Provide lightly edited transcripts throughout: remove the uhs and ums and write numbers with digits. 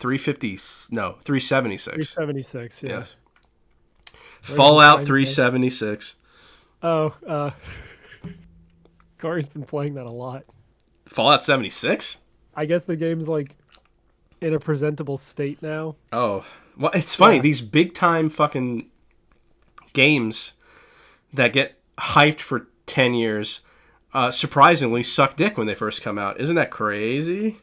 350. No, 376. 376. Yeah. Yes. Fallout 376. Oh, Corey's been playing that a lot. Fallout 76? I guess the game's like in a presentable state now. Oh, well, it's funny. Yeah. These big time fucking games that get hyped for 10 years surprisingly suck dick when they first come out. Isn't that crazy?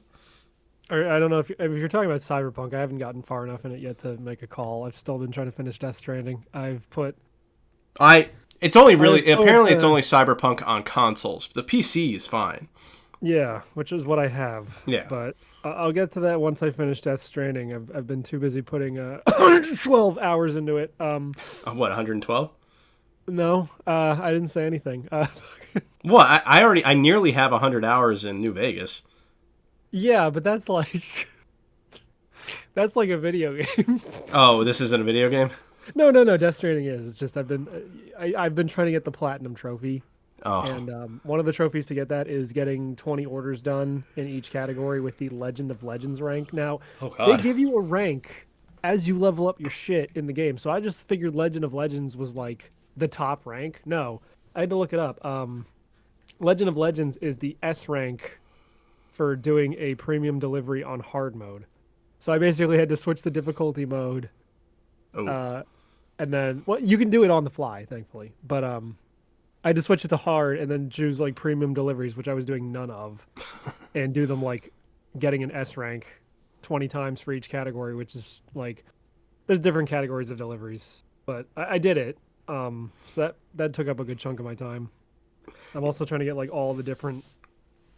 Or I don't know if you're talking about Cyberpunk. I haven't gotten far enough in it yet to make a call. I've still been trying to finish Death Stranding. It's only really apparently it's only Cyberpunk on consoles. The PC is fine. Yeah, which is what I have. Yeah. But I'll get to that once I finish Death Stranding. I've been too busy putting 112 hours into it. What, 112? No, I didn't say anything. Well, I nearly have 100 hours in New Vegas. Yeah, but that's like a video game. Oh, this isn't a video game? No. Death Stranding is. It's just I've been trying to get the platinum trophy. Oh. And one of the trophies to get that is getting 20 orders done in each category with the Legend of Legends rank. Now, they give you a rank as you level up your shit in the game. So I just figured Legend of Legends was like the top rank. No, I had to look it up. Legend of Legends is the S rank for doing a premium delivery on hard mode. So I basically had to switch the difficulty mode. Oh. And then, well, you can do it on the fly, thankfully. But I had to switch it to hard and then choose like premium deliveries, which I was doing none of, and do them like getting an S rank 20 times for each category, which is like, there's different categories of deliveries, but I did it. So that took up a good chunk of my time. I'm also trying to get like all the different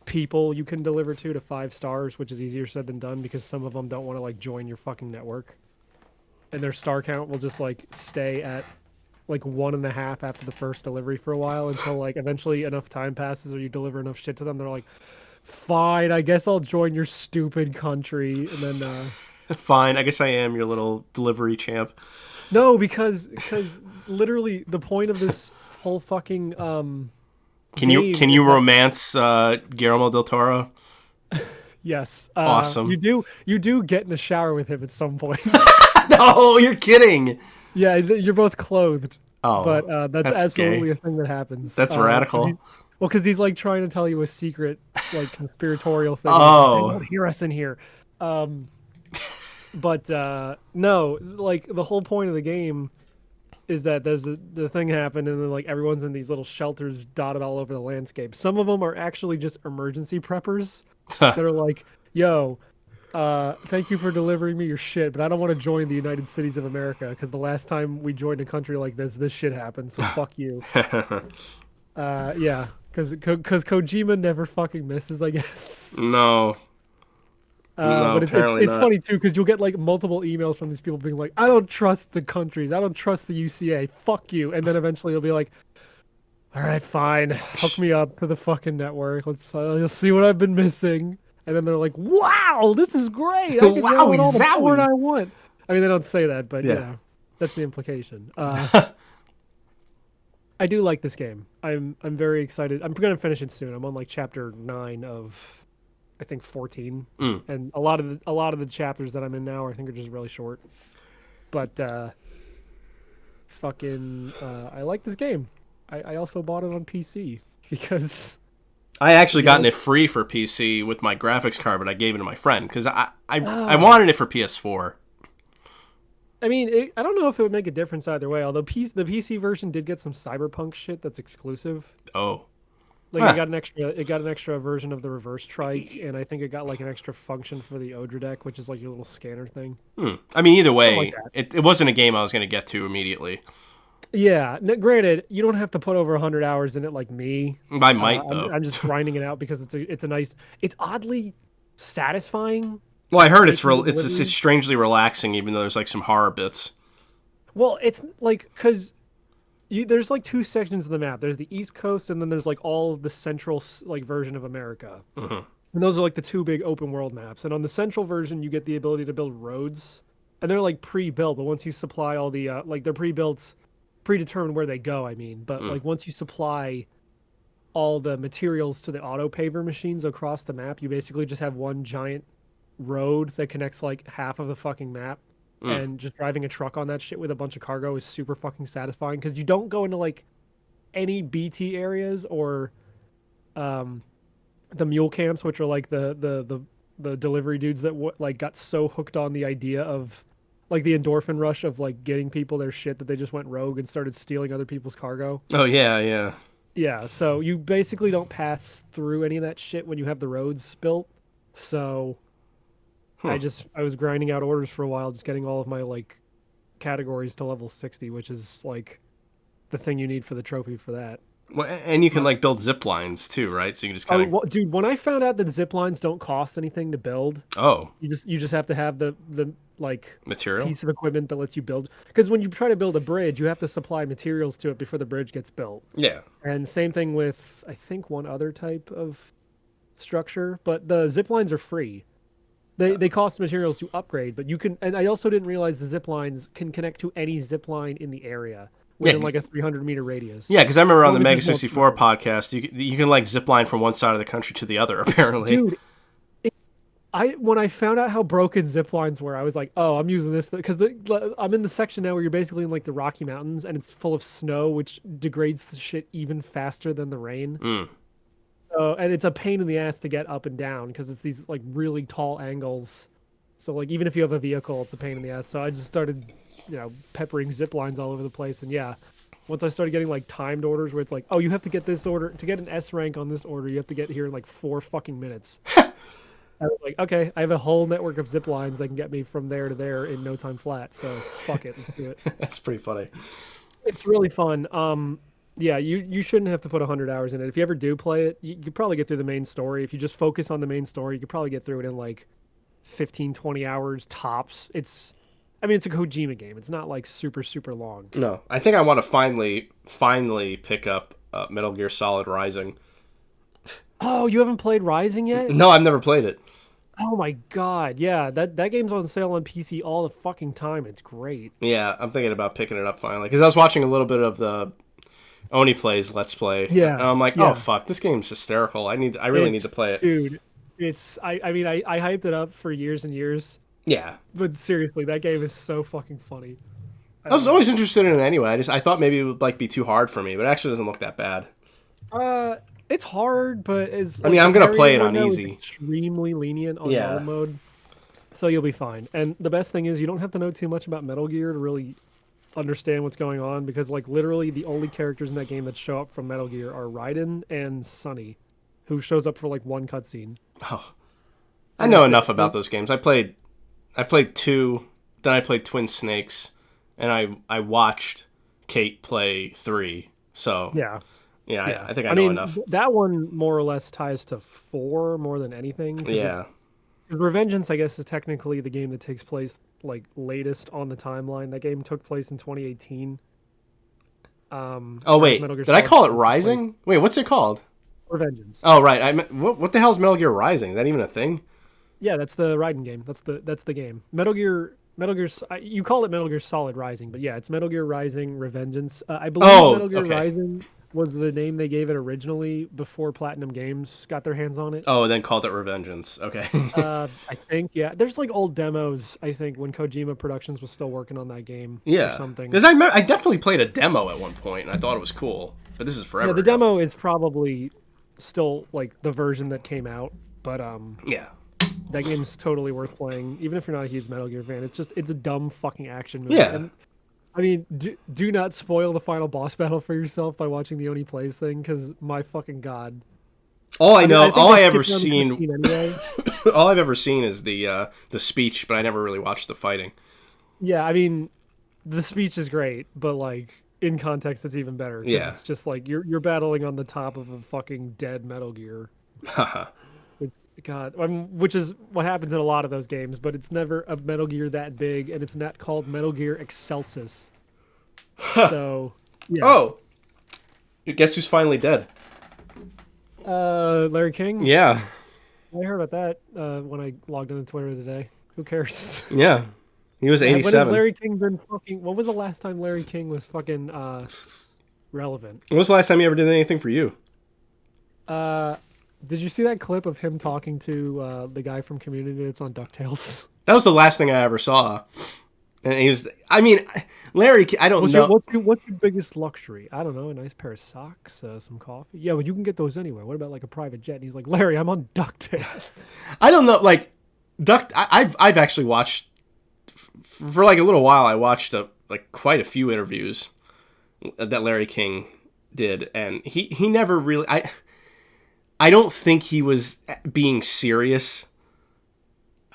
people you can deliver to 5 stars, which is easier said than done because some of them don't want to like join your fucking network, and their star count will just like stay at like 1.5 after the first delivery for a while until like eventually enough time passes or you deliver enough shit to them. They're like, fine, I guess I'll join your stupid country. And then fine, I guess I am your little delivery champ. No, because literally the point of this whole fucking Can you romance Guillermo del Toro? Yes. Awesome. You do get in a shower with him at some point. No, you're kidding. Yeah, you're both clothed. Oh, but that's absolutely gay. a thing that happens. That's radical. Because he's like trying to tell you a secret, like conspiratorial thing. Oh, they won't hear us in here. But no, like the whole point of the game is that there's the thing happened, and then like everyone's in these little shelters dotted all over the landscape. Some of them are actually just emergency preppers that are like, "Yo, thank you for delivering me your shit, but I don't want to join the United Cities of America because the last time we joined a country like this shit happened. So fuck you." Yeah, because Kojima never fucking misses, I guess. No. No, but it's not. funny too because you'll get like multiple emails from these people being like, "I don't trust the countries. I don't trust the UCA. Fuck you." And then eventually you'll be like, "All right, fine. Hook me up to the fucking network. You'll see what I've been missing." And then they're like, "Wow, this is great. I can download all the porn I want." I mean, they don't say that, but yeah, that's the implication. I do like this game. I'm very excited. I'm gonna finish it soon. I'm on like chapter 9 of, I think 14, and a lot of the chapters that I'm in now, I think, are just really short. But I like this game. I also bought it on PC because I actually gotten it free for PC with my graphics card, but I gave it to my friend because I wanted it for PS4. I mean, I don't know if it would make a difference either way. Although the PC version did get some Cyberpunk shit that's exclusive. Oh. Like it got an extra version of the reverse trike, and I think it got like an extra function for the Odra deck, which is like your little scanner thing. I mean, either way, it wasn't a game I was going to get to immediately. Yeah, granted, you don't have to put over 100 hours in it like me. I might though. I'm just grinding it out because it's oddly satisfying. Well, I heard it's strangely relaxing, even though there's like some horror bits. Well, it's like because there's like 2 sections of the map. There's the East Coast, and then there's like all of the central like version of America. Mm-hmm. And those are like the 2 big open world maps. And on the central version, you get the ability to build roads, and they're like pre-built. But once you supply all the like they're pre-built, predetermined where they go. I mean, but like once you supply all the materials to the auto paver machines across the map, you basically just have one giant road that connects like half of the fucking map, and just driving a truck on that shit with a bunch of cargo is super fucking satisfying because you don't go into like any BT areas or the mule camps, which are like the delivery dudes that like got so hooked on the idea of like the endorphin rush of like getting people their shit that they just went rogue and started stealing other people's cargo. Oh yeah, yeah. Yeah, so you basically don't pass through any of that shit when you have the roads built. So I was grinding out orders for a while, just getting all of my like categories to level 60, which is like the thing you need for the trophy for that. Well, and you can like build zip lines too, right? So you can just kind of. Well, dude, when I found out that zip lines don't cost anything to build, Oh, you just have to have the like material. piece of equipment that lets you build. Because when you try to build a bridge, you have to supply materials to it before the bridge gets built. Yeah. And same thing with I think one other type of structure, but the zip lines are free. They cost materials to upgrade, but you can. And I also didn't realize the zip lines can connect to any zip line in the area within like a 300-meter radius. Yeah, because I remember on the Which Mega is more 64 fun. podcast, you can like zip line from one side of the country to the other. Apparently, Dude, when I found out how broken zip lines were, I was like, oh, I'm using this because I'm in the section now where you're basically in like the Rocky Mountains and it's full of snow, which degrades the shit even faster than the rain. And it's a pain in the ass to get up and down because it's these like really tall angles. So like even if you have a vehicle, it's a pain in the ass. So I just started, peppering zip lines all over the place. And yeah, once I started getting like timed orders where it's like, oh, you have to get this order to get an S rank on this order, you have to get here in like 4 fucking minutes. I was like, okay, I have a whole network of zip lines that can get me from there to there in no time flat. So fuck it, let's do it. that's pretty funny. It's really fun. Yeah, you shouldn't have to put 100 hours in it. If you ever do play it, you could probably get through the main story. If you just focus on the main story, you could probably get through it in like 15, 20 hours tops. It's a Kojima game. It's not like super, super long. No, I think I want to finally pick up Metal Gear Solid Rising. Oh, you haven't played Rising yet? No, I've never played it. Oh my god, yeah, that game's on sale on PC all the fucking time. It's great. Yeah, I'm thinking about picking it up finally because I was watching a little bit of the Oni Plays Let's Play. Yeah, and I'm like, yeah. oh fuck, this game's hysterical. I really need to play it. Dude, I mean I hyped it up for years and years, Yeah, but seriously, that game is so fucking funny. I was always interested in it anyway. I thought maybe it would like be too hard for me, but it actually doesn't look that bad. It's hard, but I'm gonna play it on easy. Extremely lenient on Yeah. normal mode, so you'll be fine. And the best thing is you don't have to know too much about Metal Gear to really understand what's going on because like literally the only characters in that game that show up from Metal Gear are Raiden and Sonny, who shows up for like one cutscene. Oh, I know enough about those games. I played 2, then I played Twin Snakes, and I watched Kate play 3. So Yeah. I think I know enough. That one more or less ties to 4 more than anything. Yeah. Revengeance, I guess, is technically the game that takes place like latest on the timeline. That game took place in 2018. Oh wait, Metal Gear did I Solid call it took place- Rising? Wait, what's it called? Revengeance. Oh right, what the hell is Metal Gear Rising? Is that even a thing? Yeah, that's the Raiden game. That's the game. Metal Gear. You call it Metal Gear Solid Rising, but yeah, it's Metal Gear Rising Revengeance. I believe Metal Gear okay. Rising was the name they gave it originally before Platinum Games got their hands on it. Oh, and then called it Revengeance. Okay. I think, yeah. There's like old demos, I think, when Kojima Productions was still working on that game Yeah. or something. Because I definitely played a demo at one point, and I thought it was cool. But this is forever. Yeah, the ago. demo is probably still like the version that came out, but Yeah. that game's totally worth playing, even if you're not a huge Metal Gear fan. It's a dumb fucking action movie. Yeah. And, I mean, do not spoil the final boss battle for yourself by watching the Oni Plays thing, because my fucking god. All I know, think all I skipped ever around the seen, cutscene anyway. all I've ever seen is the speech, but I never really watched the fighting. Yeah, I mean, the speech is great, but like in context, it's even better. 'Cause Yeah. it's just like you're battling on the top of a fucking dead Metal Gear. It's God, which is what happens in a lot of those games, but it's never a Metal Gear that big, and it's not called Metal Gear Excelsis. So, yeah. Oh, guess who's finally dead? Larry King. Yeah, I heard about that when I logged into Twitter today. Who cares? yeah. He was When has 87. Larry King been fucking? When was the last time Larry King was fucking relevant? When was the last time he ever did anything for you? Did you see that clip of him talking to the guy from Community that's on DuckTales? That was the last thing I ever saw. And he was, I mean, Larry, I don't know. What's your biggest luxury? I don't know, a nice pair of socks, some coffee. Yeah, but you can get those anywhere. What about like a private jet? And he's like, Larry, I'm on DuckTales. I don't know, like, I've actually watched, for like a little while, I watched like quite a few interviews that Larry King did, and he never really, I don't think he was being serious.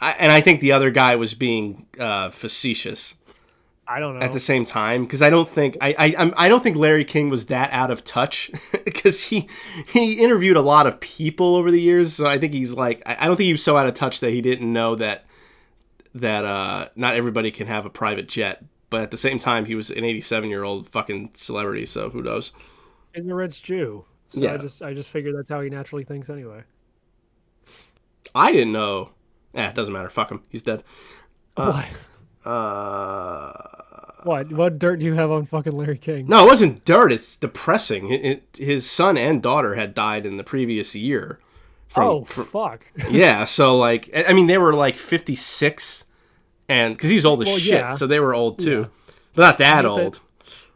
And I think the other guy was being facetious. I don't know. At the same time, because I don't think I don't think Larry King was that out of touch, because he interviewed a lot of people over the years. So I think he's like, I don't think he was so out of touch that he didn't know that not everybody can have a private jet. But at the same time, he was an 87-year-old fucking celebrity. So who knows? He's a rich Jew. So Yeah. I just figured that's how he naturally thinks anyway. I didn't know. It doesn't matter. Fuck him. He's dead. What? What dirt do you have on fucking Larry King? No, it wasn't dirt. It's depressing. His son and daughter had died in the previous year. Fuck. Yeah, so like, I mean, they were like 56, and because he's old as shit, yeah. so they were old too, but not that old.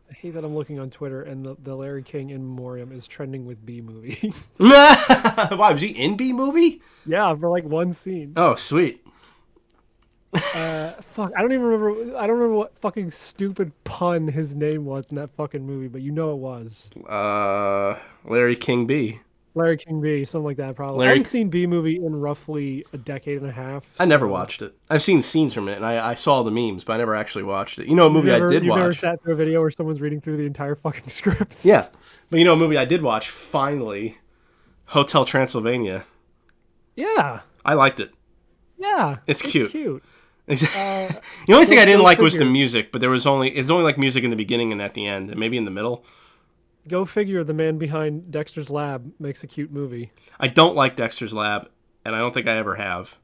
I hate that I'm looking on Twitter and the Larry King in memoriam is trending with B movie. Why was he in B movie? Yeah, for like one scene. Oh, sweet. Fuck, I don't remember what fucking stupid pun his name was in that fucking movie, but you know it was. Larry King B. Larry King B, something like that probably. I haven't seen B movie in roughly a decade and a half. I never watched it. I've seen scenes from it, and I saw the memes, but I never actually watched it. You know a movie I did watch? You never sat through a video where someone's reading through the entire fucking script? Yeah. But you know a movie I did watch, finally? Hotel Transylvania. Yeah. I liked it. Yeah. It's cute. Cute. The only thing I didn't like was the music, but it's only like music in the beginning and at the end, and maybe in the middle. Go figure, the man behind Dexter's Lab makes a cute movie. I don't like Dexter's Lab, and I don't think I ever have.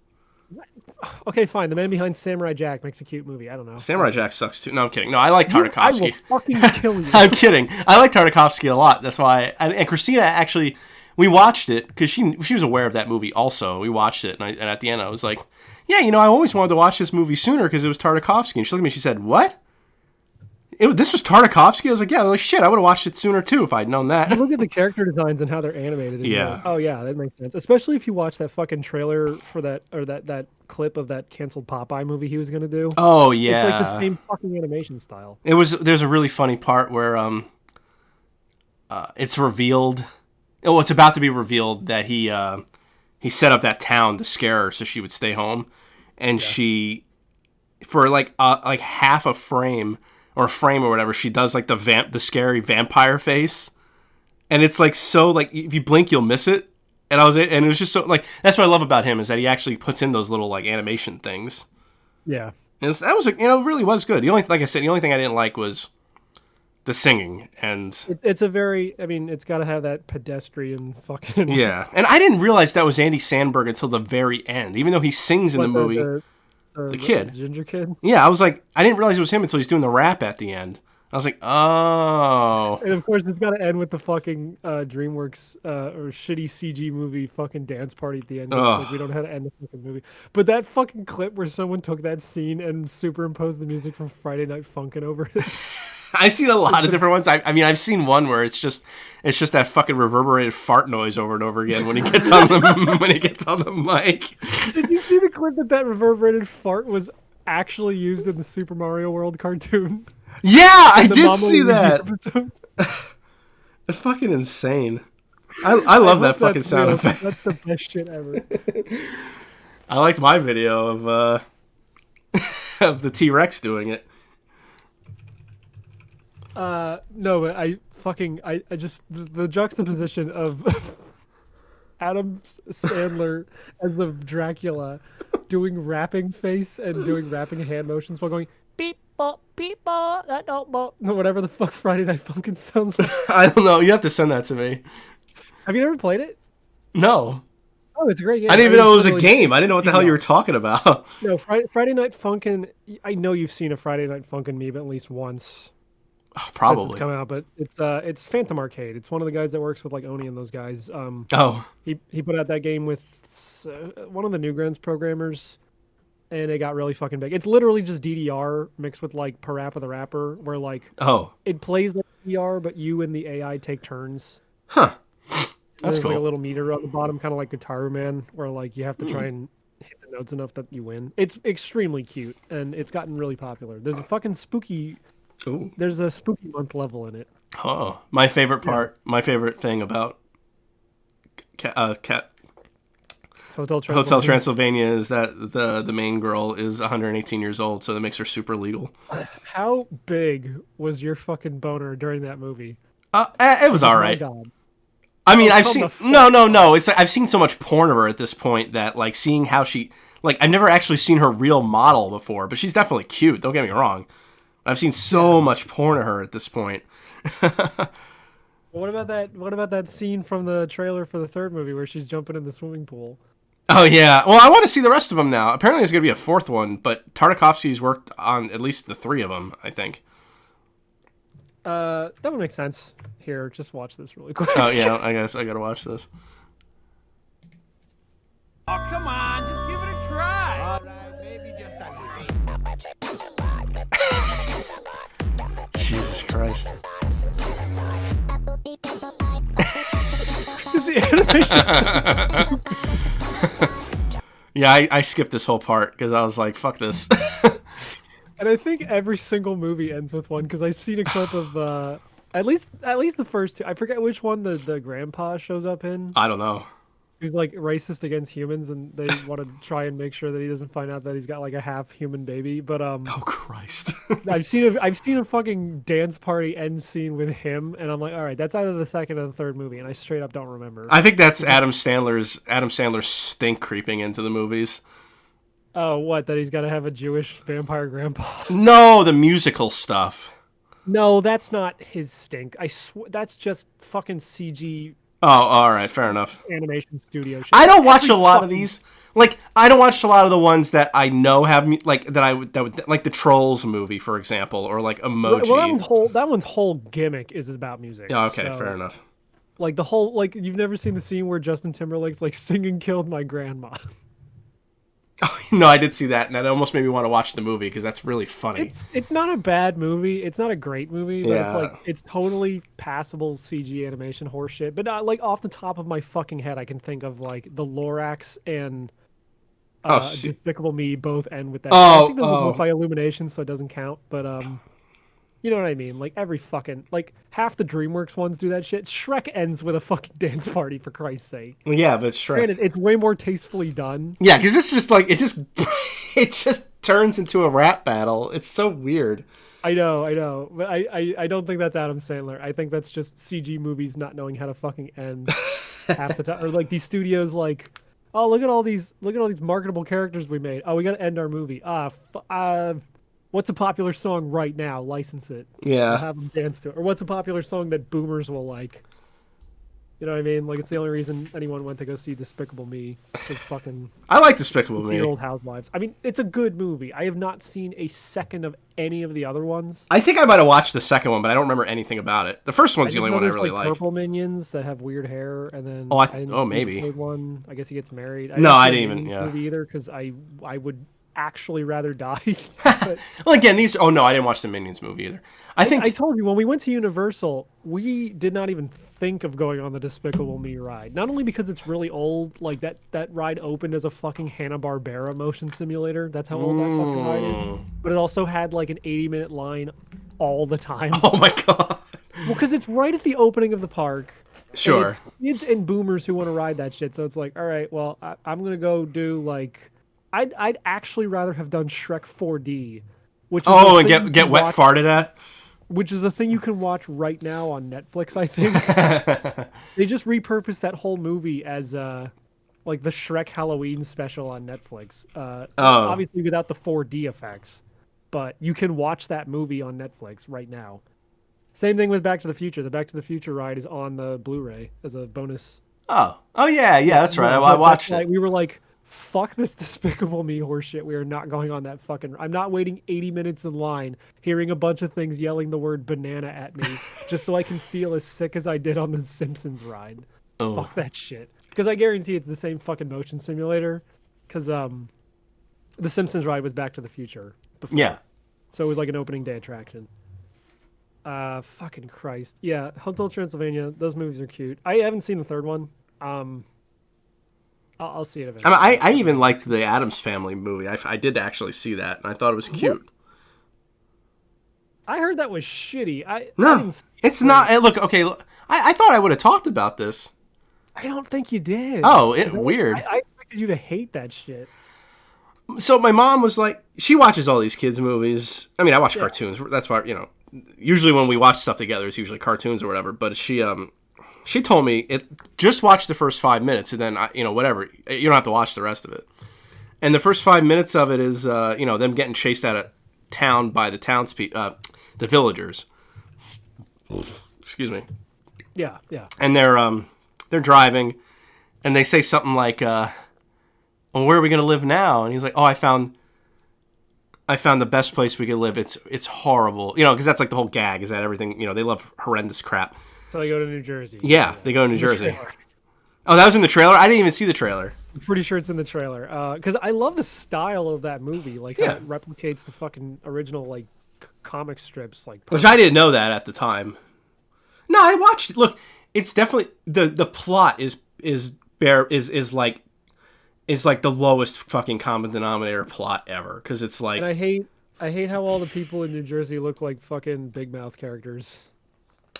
Okay, fine. The man behind Samurai Jack makes a cute movie. I don't know. Samurai Jack sucks too. No, I'm kidding. No, I like Tartakovsky. I will fucking kill you. I'm kidding. I like Tartakovsky a lot. That's why. And Christina actually, we watched it because she was aware of that movie also. We watched it, and at the end I was like, yeah, I always wanted to watch this movie sooner because it was Tartakovsky. And she looked at me and she said, what? This was Tartakovsky? I was like, yeah, well, shit, I would have watched it sooner too if I'd known that. Look at the character designs and how they're animated. Yeah. Like, oh yeah, that makes sense. Especially if you watch that fucking trailer for that, or that clip of that canceled Popeye movie he was gonna do. Oh yeah. It's like the same fucking animation style. There's a really funny part where it's revealed. Oh, it's about to be revealed that he set up that town to scare her so she would stay home, and she, for like half a frame or a frame or whatever, she does like the scary vampire face, and it's like, so like if you blink you'll miss it, and it was just so like, that's what I love about him, is that he actually puts in those little like animation things. Yeah, and that was it really was good. Like I said, the only thing I didn't like was the singing, and it's a very, I mean, it's got to have that pedestrian fucking. Yeah, and I didn't realize that was Andy Samberg until the very end, even though he sings in the movie. The kid. Ginger kid? Yeah, I was like, I didn't realize it was him until he's doing the rap at the end. I was like, oh. And of course, it's got to end with the fucking DreamWorks or shitty CG movie fucking dance party at the end. Like, we don't know how to end the fucking movie. But that fucking clip where someone took that scene and superimposed the music from Friday Night Funkin' over it. I've seen a lot of different ones. I mean, I've seen one where it's just that fucking reverberated fart noise over and over again when he gets on the mic. Did you see the clip that reverberated fart was actually used in the Super Mario World cartoon? Yeah, I did see that. It's fucking insane. I love that fucking sound effect. That's the best shit ever. I liked my video of of the T-Rex doing it. No, but I just the juxtaposition of Adam Sandler as the Dracula doing rapping face and doing rapping hand motions while going beep bop, that don't bop, whatever the fuck Friday Night Funkin' sounds like. I don't know. You have to send that to me. Have you ever played it? No. Oh, it's a great game. I didn't even know it was a game. I didn't know what the hell you were talking about. No, Friday Night Funkin'. I know you've seen a Friday Night Funkin' meme at least once. Oh, since it's probably. come out, but it's Phantom Arcade. It's one of the guys that works with like Oni and those guys. Oh, He put out that game with one of the Newgrounds programmers, and it got really fucking big. It's literally just DDR mixed with like Parappa the Rapper, where like oh, it plays like DDR, but you and the AI take turns. huh. That's There's like a cool. little meter on the bottom, kind of like Guitar Man, where like you have to try and hit the notes enough that you win. It's extremely cute, and it's gotten really popular. Ooh. There's a spooky month level in it. Oh, my favorite part, my favorite thing about Cat Hotel Hotel Transylvania. Transylvania is that the main girl is 118 years old, so that makes her super legal. How big was your fucking boner during that movie? It was all My right. God. I mean, I've come seen the fuck no. It's like, I've seen so much porn of her at this point that like seeing how she like I've never actually seen her real model before, but she's definitely cute. Don't get me wrong. I've seen so much porn of her at this point. What about that? What about that scene from the trailer for the third movie where she's jumping in the swimming pool? Oh yeah. Well, I want to see the rest of them now. Apparently, there's gonna be a fourth one, but Tartakovsky's worked on at least the three of them. I think. That would make sense. Here, just watch this really quick. Oh yeah. I guess I gotta watch this. Oh, come on, just give it a try. All right, maybe just a little. Jesus Christ. The animation. Yeah, I skipped this whole part because I was like, fuck this. And I think every single movie ends with one because I've seen a clip of at least the first two. I forget which one the grandpa shows up in. I don't know. He's like racist against humans, and they want to try and make sure that he doesn't find out that he's got like a half human baby. But Oh Christ. I've seen a fucking dance party end scene with him, and I'm like, all right, that's either the second or the third movie, and I straight up don't remember. I think that's Adam Sandler's stink creeping into the movies. Oh, what? That he's got to have a Jewish vampire grandpa? No, the musical stuff. No, that's not his stink. That's just fucking CG Oh, all right, fair enough. animation studio shit. I don't watch Every a lot of fucking- these. Like, I don't watch a lot of the ones that I know have like that would like the Trolls movie, for example, or like Emoji. Well, that one's whole gimmick is about music. Yeah, okay, so, fair enough. Like the whole like you've never seen the scene where Justin Timberlake's like singing "Killed My Grandma." No, I did see that, and that almost made me want to watch the movie because that's really funny. It's not a bad movie. It's not a great movie, but it's Yeah. like it's totally passable CG animation horseshit. But not, like off the top of my fucking head, I can think of like the Lorax and Despicable Me both end with that. I think those are both by Illumination, so it doesn't count. But you know what I mean? Like every fucking like half the DreamWorks ones do that shit. Shrek ends with a fucking dance party for Christ's sake. Well, yeah, but Shrek. Granted, it's way more tastefully done. Yeah, because it's just like it just turns into a rap battle. It's so weird. I know, but I don't think that's Adam Sandler. I think that's just CG movies not knowing how to fucking end half the time, or like these studios like, oh look at all these marketable characters we made. Oh, we got to end our movie. What's a popular song right now? License it. Yeah. We'll have them dance to it. Or what's a popular song that boomers will like? You know what I mean? Like it's the only reason anyone went to go see Despicable Me. It's fucking I like Despicable Me. Old Housewives. I mean, it's a good movie. I have not seen a second of any of the other ones. I think I might have watched the second one, but I don't remember anything about it. The first one's the only one I There's, really like. Purple minions that have weird hair, and then Oh, didn't maybe. see the third one. I guess he gets married. No, I see didn't the even- Minions yeah. movie either because I would actually rather die. But Well, again, these. Oh no, I didn't watch the Minions movie either. I think I told you when we went to Universal, we did not even think of going on the Despicable Me ride. Not only because it's really old, like that ride opened as a fucking Hanna-Barbera motion simulator. That's how old that fucking ride is. But it also had like an 80-minute line all the time. Oh my god. Well, because it's right at the opening of the park. Sure. And it's kids and boomers who want to ride that shit. So it's like, all right, well, I'm gonna go do like, I'd actually rather have done Shrek 4D, which is a Oh, and thing you get can wet watch- farted at. which is a thing you can watch right now on Netflix. I think they just repurposed that whole movie as like the Shrek Halloween special on Netflix. Obviously without the 4D effects, but you can watch that movie on Netflix right now. Same thing with Back to the Future. The Back to the Future ride is on the Blu-ray as a bonus. Oh yeah, that's right. I But watched that's it. why we were like, fuck this Despicable Me horseshit. We are not going on that fucking. I'm not waiting 80 minutes in line, hearing a bunch of things yelling the word banana at me, just so I can feel as sick as I did on the Simpsons ride. Oh. Fuck that shit. Because I guarantee it's the same fucking motion simulator. Because the Simpsons ride was Back to the Future before. Yeah. So it was like an opening day attraction. Fucking Christ. Yeah, Hotel Transylvania. Those movies are cute. I haven't seen the third one. I'll see it I eventually. mean, I even liked the Addams Family movie. I did actually see that, and I thought it was cute. I heard that was shitty. I No, didn't see it's it. not. Look, okay, I thought I would have talked about this. I don't think you did. Oh, weird. I expected you to hate that shit. So my mom was like, she watches all these kids' movies. I mean, I watch cartoons. That's why, usually when we watch stuff together, it's usually cartoons or whatever. But she told me, just watch the first 5 minutes and then, whatever. You don't have to watch the rest of it. And the first 5 minutes of it is, them getting chased out of town by the townspeople, the villagers. Excuse me. Yeah, yeah. And they're driving, and they say something like, well, where are we going to live now? And he's like, oh, I found the best place we could live. It's horrible. Because that's like the whole gag is that everything, they love horrendous crap. So they go to New Jersey. Yeah, they go to New Jersey. Trailer. Oh, that was in the trailer? I didn't even see the trailer. I'm pretty sure it's in the trailer. Because I love the style of that movie. Like, how it replicates the fucking original, like, comic strips. Like, Which I didn't know that at the time. No, I watched it. Look, it's definitely, the plot is like the lowest fucking common denominator plot ever. Because it's like... And I hate how all the people in New Jersey look like fucking Big Mouth characters.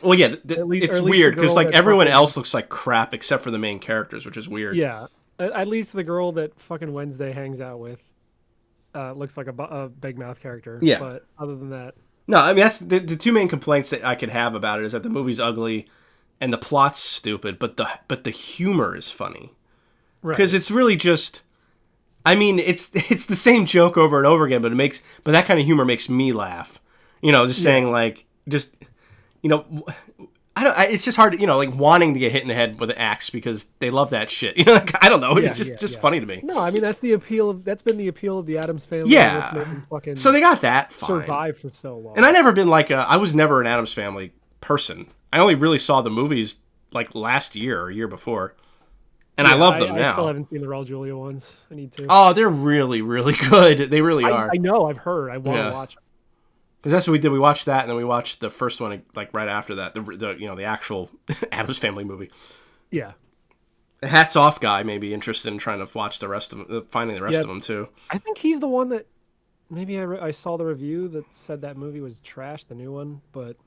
Well, yeah, least it's the weird because girl like that's everyone fucking- else looks like crap except for the main characters, which is weird. Yeah. At least the girl that fucking Wednesday hangs out with looks like a Big Mouth character. Yeah. But other than that... No, I mean that's the two main complaints that I could have about it is that the movie's ugly, and the plot's stupid, but the humor is funny because it's really just. I mean, it's the same joke over and over again, but that kind of humor makes me laugh. Just saying like just. It's just hard to, like wanting to get hit in the head with an axe because they love that shit. I don't know. It's just funny to me. No, I mean that's been the appeal of the Addams Family. Yeah. That's made them fucking So they got that fine. survive for so long. And I was never an Addams Family person. I only really saw the movies like last year or year before. And I love them now. I still haven't seen the Raul Julia ones. I need to. Oh, they're really, really good. They really are. I know. I've heard. I want to Yeah. watch them. Because that's what we did. We watched that, and then we watched the first one like right after that. The actual Addams Family movie. Yeah. The Hats Off guy may be interested in trying to watch the rest of them, finding the rest of them too. I think he's the one that maybe I saw the review that said that movie was trash, the new one, but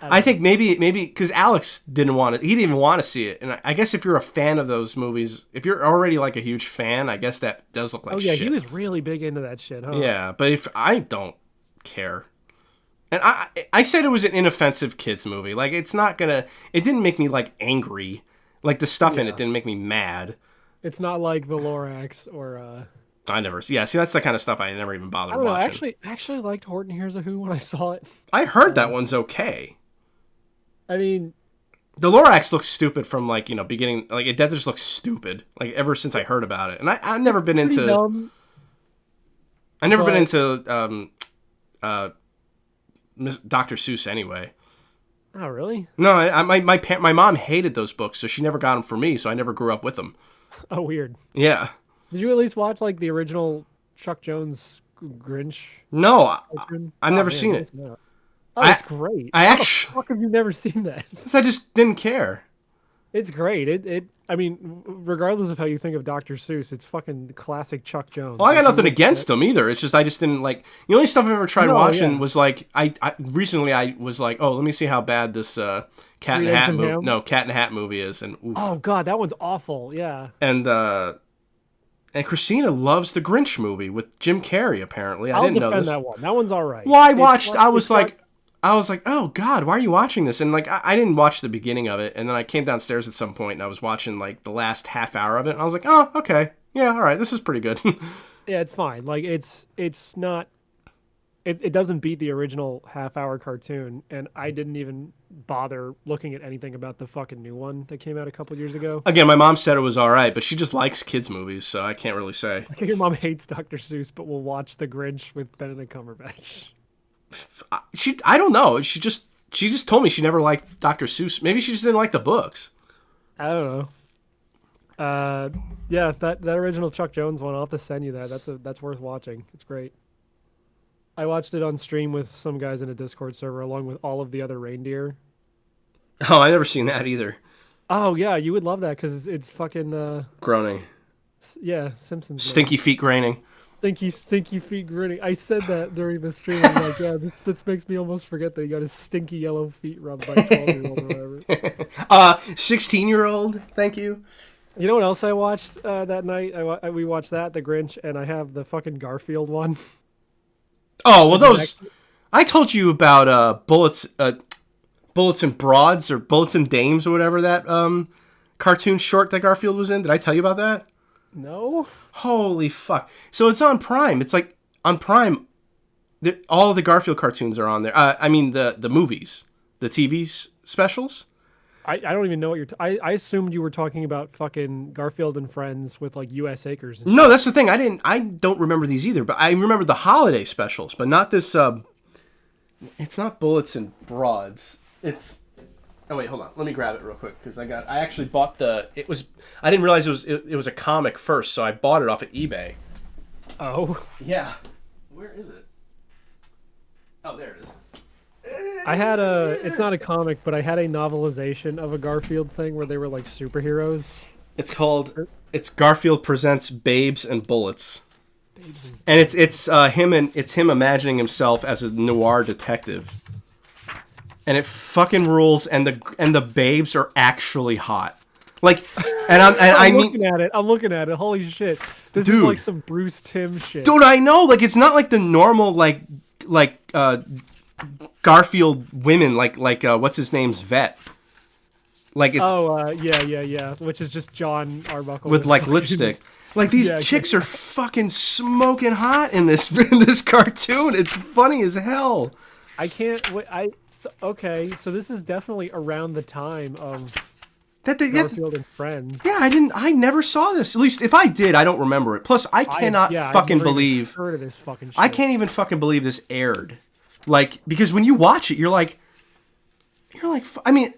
I think maybe because Alex didn't want it. He didn't even want to see it. And I guess if you're a fan of those movies, if you're already like a huge fan, I guess that does look like shit. he was really big into that shit, huh? Yeah, but if I don't care. And I said it was an inoffensive kids movie. Like it didn't make me like angry. Like the stuff in it didn't make me mad. It's not like the Lorax or See, that's the kind of stuff I never even bothered I don't know. watching. I actually liked Horton Hears a Who when I saw it. I heard that one's okay. I mean, The Lorax looks stupid from like, beginning, like that just looks stupid. Like ever since I heard about it. And I've never been into dumb, I never been into Dr. Seuss anyway. Oh, really? No, my mom hated those books, so she never got them for me, so I never grew up with them. Oh, weird. Yeah. Did you at least watch like the original Chuck Jones Grinch? No, cartoon? I've Oh, never man, seen it. It's great. I How actu- the fuck have you never seen that? I just didn't care. It's great. I mean, regardless of how you think of Dr. Seuss, it's fucking classic Chuck Jones. Well, I got Like, nothing against them either. It's just I just didn't like. The only stuff I've ever tried No, watching yeah. was like I recently I was like, oh, let me see how bad this Cat in Three the Days Hat from movie. Home? No, Cat in the Hat movie is, and oof. Oh god, that one's awful. Yeah. And Christina loves the Grinch movie with Jim Carrey. Apparently, I I'll didn't know defend this. that one. That one's all right. Well, I was like, oh God, why are you watching this? And like, I didn't watch the beginning of it, and then I came downstairs at some point and I was watching like the last half hour of it, and I was like, oh, okay, yeah, all right, this is pretty good. Yeah, it's fine. Like it's not. it doesn't beat the original half-hour cartoon, and I didn't even bother looking at anything about the fucking new one that came out a couple years ago. Again, my mom said it was all right, but she just likes kids movies, so I can't really say. Your mom hates Dr. Seuss, but will watch The Grinch with Benedict Cumberbatch. I don't know. She just told me she never liked Dr. Seuss. Maybe she just didn't like the books. I don't know. Yeah, that original Chuck Jones one, I'll have to send you that. That's worth watching. It's great. I watched it on stream with some guys in a Discord server along with all of the other reindeer. Oh, I never seen that either. Oh yeah, you would love that because it's fucking Groaning. yeah, Simpsons. Stinky feet graining. Stinky feet grinning. I said that during the stream. I'm like, yeah, this makes me almost forget that he got his stinky yellow feet rubbed by a 12-year-old or whatever. 16-year-old. Thank you. You know what else I watched that night? We watched that, The Grinch, and I have the fucking Garfield one. Oh well, those. I told you about bullets and broads or bullets and dames or whatever that cartoon short that Garfield was in. Did I tell you about that? No. Holy fuck! So it's on Prime. It's like on Prime. All of the Garfield cartoons are on there. I mean the movies, the TV specials. I don't even know what you're. I assumed you were talking about fucking Garfield and Friends with like U.S. Acres. And No, that's the thing. I don't remember these either. But I remember the holiday specials. But not this. It's not Bullets and Broads. It's. Oh wait, hold on. Let me grab it real quick because I actually bought the. It was. I didn't realize it was a comic first, so I bought it off at eBay. Oh. Yeah. Where is it? Oh, there it is. I had it's not a comic, but I had a novelization of a Garfield thing where they were like superheroes. It's Garfield Presents Babes and Bullets. And it's him imagining himself as a noir detective. And it fucking rules, and the babes are actually hot. Like, I'm looking at it. Holy shit. This is Dude. like some Bruce Timm shit. dude, I know, like it's not like the normal like Garfield women like what's his name's vet. Like it's yeah. Which is just John Arbuckle with like fucking- lipstick. Like these Yeah, chicks are fucking smoking hot in this cartoon. It's funny as hell. I can't wait. Okay, so this is definitely around the time of That's, Garfield and Friends. yeah, I never saw this. At least if I did, I don't remember it. Plus, I cannot I've fucking never even believe heard of this fucking shit. I can't even fucking believe this aired. Like, because when you watch it, you're like, I mean,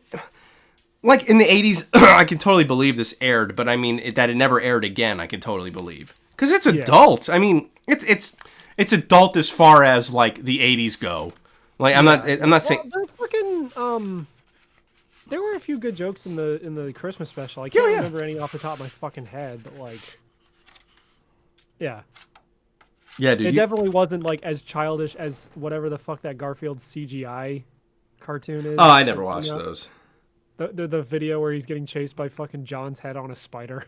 like in the 80s, I can totally believe this aired, but I mean that it never aired again, I can totally believe. Because it's adult. I mean, it's adult as far as like the 80s go. Like I'm not saying Well, fucking there were a few good jokes in the Christmas special. I can't remember any off the top of my fucking head, but like, yeah. yeah, dude. It definitely wasn't like as childish as whatever the fuck that Garfield CGI cartoon is. Oh, I never watched those. The video where he's getting chased by fucking John's head on a spider.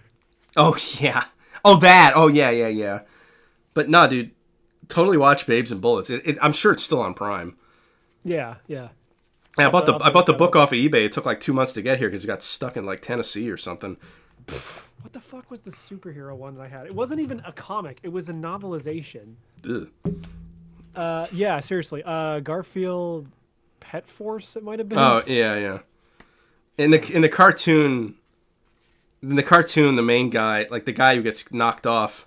Oh yeah. Oh that. Oh yeah. But nah, dude. Totally watch Babes and Bullets. I'm sure it's still on Prime. Yeah. Yeah, I bought the book off of eBay. It took like 2 months to get here because it got stuck in like Tennessee or something. What the fuck was the superhero one that I had? It wasn't even a comic. It was a novelization. Ugh. Yeah, seriously. Garfield Pet Force, it might have been. Oh yeah. In the cartoon, the main guy, like the guy who gets knocked off,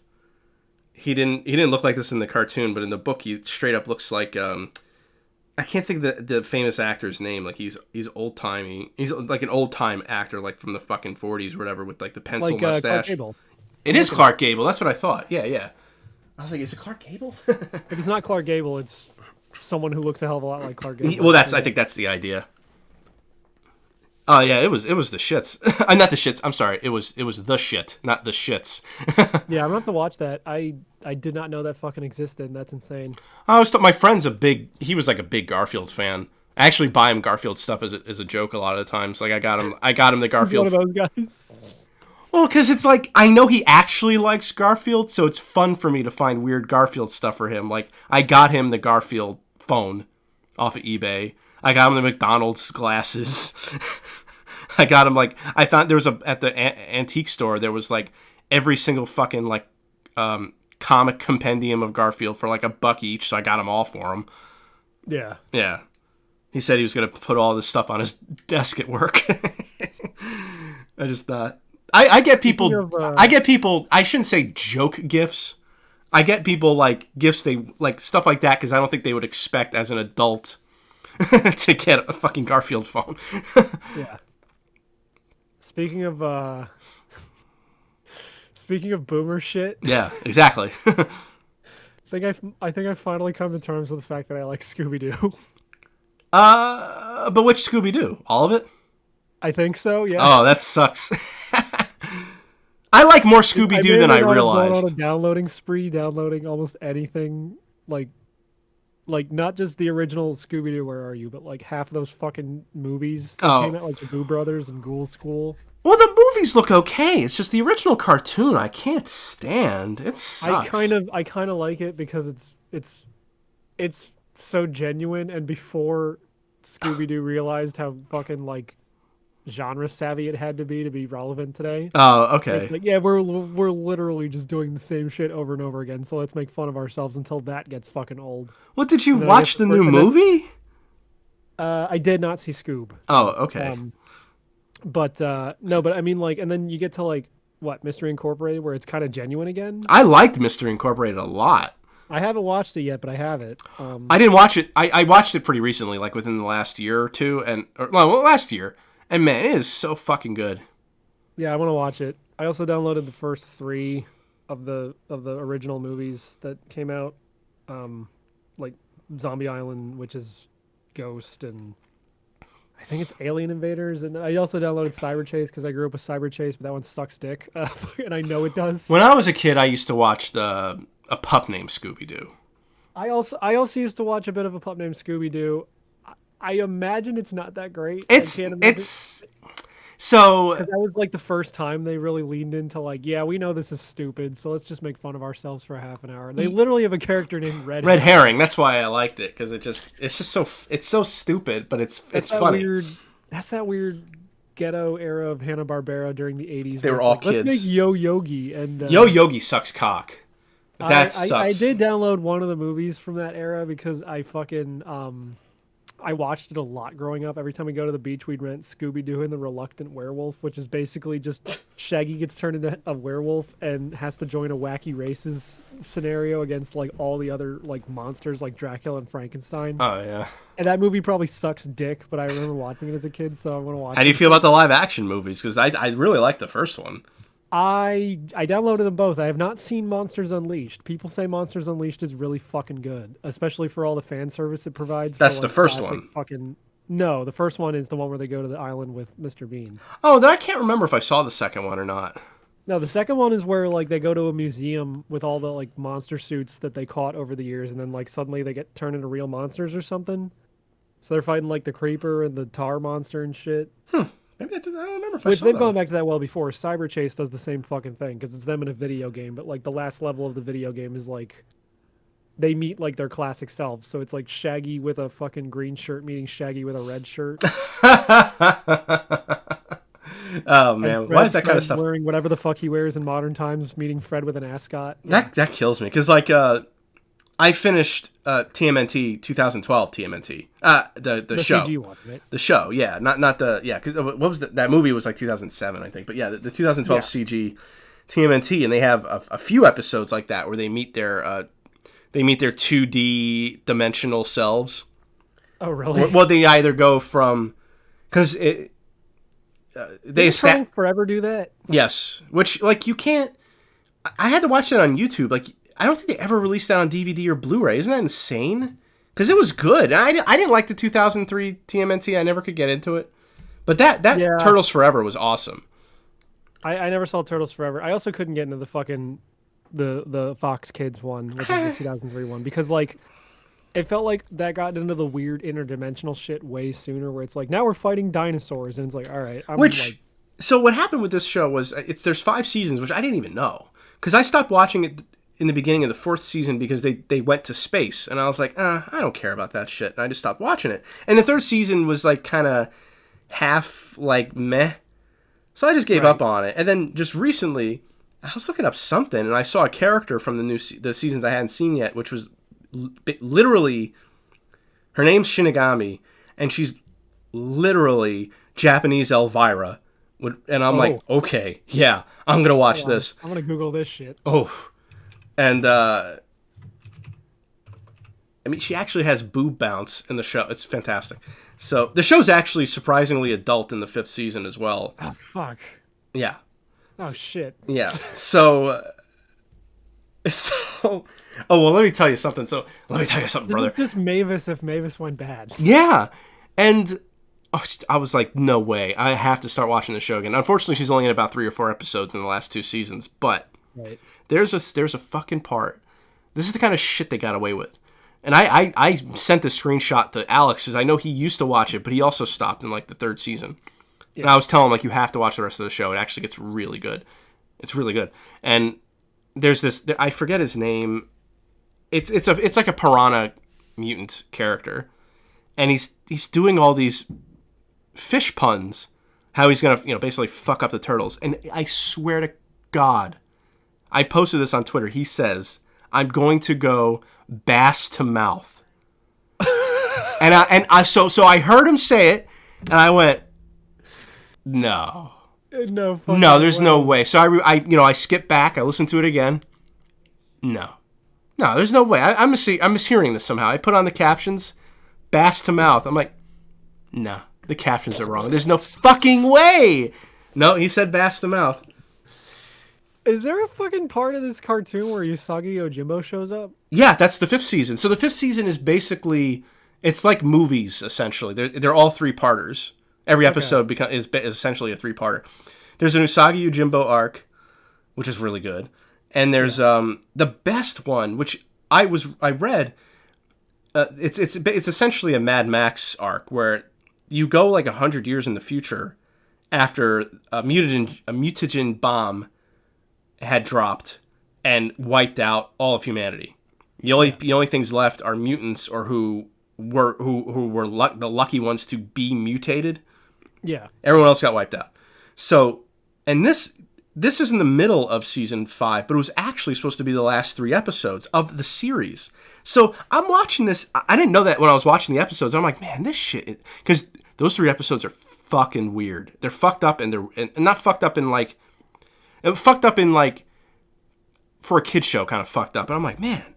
he didn't look like this in the cartoon, but in the book he straight up looks like I can't think of the famous actor's name. Like he's old timey. He's like an old time actor, like from the fucking 40s or whatever, with like the pencil Clark mustache. Gable. It is Clark Gable. That's what I thought. Yeah. I was like, is it Clark Gable? If it's not Clark Gable, it's someone who looks a hell of a lot like Clark Gable. Well, I think that's the idea. Oh yeah, it was the shits. Not the shits. I'm sorry. It was the shit, not the shits. Yeah, I'm gonna have to watch that. I did not know that fucking existed, and that's insane. I always thought my friend's he was like a big Garfield fan. I actually buy him Garfield stuff as a joke a lot of the times. Like I got him the Garfield. He's one of those guys. Well, because it's like I know he actually likes Garfield, so it's fun for me to find weird Garfield stuff for him. Like I got him the Garfield phone off of eBay. I got him the McDonald's glasses. I got him I found there was at the antique store there was like every single fucking comic compendium of Garfield for like $1 each, so I got them all for him. Yeah. Yeah. He said he was going to put all this stuff on his desk at work. I just thought... I get people... I shouldn't say joke gifts. I get people, like, gifts, like, stuff like that, because I don't think they would expect, as an adult, to get a fucking Garfield phone. Yeah. Speaking of boomer shit. Yeah, exactly. I think I've finally come to terms with the fact that I like Scooby-Doo. But which Scooby-Doo? All of it? I think so, yeah. Oh, that sucks. I like more Scooby-Doo than I gone realized. on a downloading spree, downloading almost anything, like not just the original Scooby-Doo, Where Are You, but like half of those fucking movies that came out, like the Boo Brothers and Ghoul School. Well, the movies look okay. It's just the original cartoon I can't stand. It sucks. I kind of like it because it's so genuine, and before Scooby-Doo realized how fucking like genre savvy it had to be relevant today. Oh, okay. Like, yeah, we're literally just doing the same shit over and over again, so let's make fun of ourselves until that gets fucking old. Well, did you watch the new movie? I did not see Scoob. Oh, okay. But I mean, like, and then you get to like what, Mystery Incorporated, where it's kind of genuine again. I liked Mystery Incorporated a lot. I haven't watched it yet, but I have it. I didn't watch it. I watched it pretty recently, like within the last year or two, last year. And man, it is so fucking good. Yeah, I want to watch it. I also downloaded the first 3 of the original movies that came out, like Zombie Island, which is Ghost, and I think it's Alien Invaders. And I also downloaded Cyber Chase because I grew up with Cyber Chase, but that one sucks dick, and I know it does. When I was a kid, I used to watch a pup named Scooby-Doo. I also used to watch a bit of a pup named Scooby-Doo. I imagine it's not that great. So that was like the first time they really leaned into like, yeah, we know this is stupid, so let's just make fun of ourselves for a half an hour. They literally have a character named Red Herring. That's why I liked it, because it's so stupid, but it's funny. That's that weird ghetto era of Hanna-Barbera during the 80s. They were all like, kids. Let's make Yo Yogi and Yo Yogi sucks cock. That sucks. I did download one of the movies from that era because I fucking I watched it a lot growing up. Every time we go to the beach, we'd rent Scooby-Doo and the Reluctant Werewolf, which is basically just Shaggy gets turned into a werewolf and has to join a wacky races scenario against like all the other like monsters like Dracula and Frankenstein. Oh, yeah. And that movie probably sucks dick, but I remember watching it as a kid, so I want to watch it. How do you feel about the live action movies? Because I really like the first one. I downloaded them both. I have not seen Monsters Unleashed. People say Monsters Unleashed is really fucking good, especially for all the fan service it provides. That's for, the like, first one. No, the first one is the one where they go to the island with Mr. Bean. Oh, then I can't remember if I saw the second one or not. No, the second one is where like they go to a museum with all the like monster suits that they caught over the years, and then like suddenly they get turned into real monsters or something. So they're fighting like the Creeper and the Tar Monster and shit. Maybe I don't remember if I Which saw they've that gone one. back to that well before. Cyber Chase does the same fucking thing because it's them in a video game, but like the last level of the video game is like they meet like their classic selves. So it's like Shaggy with a fucking green shirt meeting Shaggy with a red shirt. Oh man, why is that kind of stuff wearing whatever the fuck he wears in modern times, meeting Fred with an ascot? That kills me because like I finished TMNT 2012 TMNT the show CG one, right? The show, yeah, not the cause what was that movie was like 2007 I think, but yeah, the 2012 CG TMNT, and they have a few episodes like that where they meet their 2D dimensional selves. Oh really? Well, they either go from because they forever do that. Yes, which like you can't. I had to watch that on YouTube. Like I don't think they ever released that on DVD or Blu-ray. Isn't that insane? Because it was good. I didn't like the 2003 TMNT. I never could get into it. But that Turtles Forever was awesome. I never saw Turtles Forever. I also couldn't get into the fucking the Fox Kids one, which is the 2003 one, because like it felt like that got into the weird interdimensional shit way sooner, where it's like now we're fighting dinosaurs, and it's like all right. So what happened with this show was there's 5 seasons, which I didn't even know because I stopped watching it in the beginning of the 4th season because they went to space, and I was like, I don't care about that shit, and I just stopped watching it. And the 3rd season was like kind of half like meh, so I just gave up on it. And then just recently, I was looking up something, and I saw a character from the seasons I hadn't seen yet, which was literally, her name's Shinigami, and she's literally Japanese Elvira. And I'm like, okay, yeah, I'm gonna watch this. I'm gonna Google this shit. Oh, and I mean, she actually has boob bounce in the show. It's fantastic. So the show's actually surprisingly adult in the 5th season as well. Oh fuck. Yeah. Oh shit. Yeah. So. Oh well, let me tell you something. Brother. Just Mavis if Mavis went bad. Yeah, and I was like, no way. I have to start watching the show again. Unfortunately, she's only in about 3 or 4 episodes in the last 2 seasons. But there's a fucking part. This is the kind of shit they got away with. And I sent the screenshot to Alex because I know he used to watch it, but he also stopped in like the 3rd season. Yeah. And I was telling him like, you have to watch the rest of the show. It actually gets really good. It's really good. And there's this, I forget his name. It's like a piranha mutant character, and he's doing all these fish puns, how he's gonna basically fuck up the turtles. And I swear to God, I posted this on Twitter. He says, "I'm going to go bass to mouth," and I heard him say it, and I went, no, there's no way. So I skipped back. I listened to it again. No, there's no way. I'm mishearing this somehow. I put on the captions, bass to mouth. I'm like, no, the captions are wrong. There's no fucking way. No, he said bass to mouth. Is there a fucking part of this cartoon where Usagi Yojimbo shows up? Yeah, that's the 5th season. So the 5th season is basically, it's like movies, essentially. They're all 3-parters. Every episode is essentially a 3-parter. There's an Usagi Yojimbo arc, which is really good. And there's the best one, which I read. It's essentially a Mad Max arc where you go like 100 years in the future after a mutagen bomb had dropped and wiped out all of humanity. The only things left are mutants or who were the lucky ones to be mutated. Yeah. Everyone else got wiped out. So, and this is in the middle of season 5, but it was actually supposed to be the last 3 episodes of the series. So I'm watching this. I didn't know that when I was watching the episodes. I'm like, man, this shit, because those 3 episodes are fucking weird. They're fucked up, and they're not fucked up in like, for a kid show, kind of fucked up. And I'm like, man,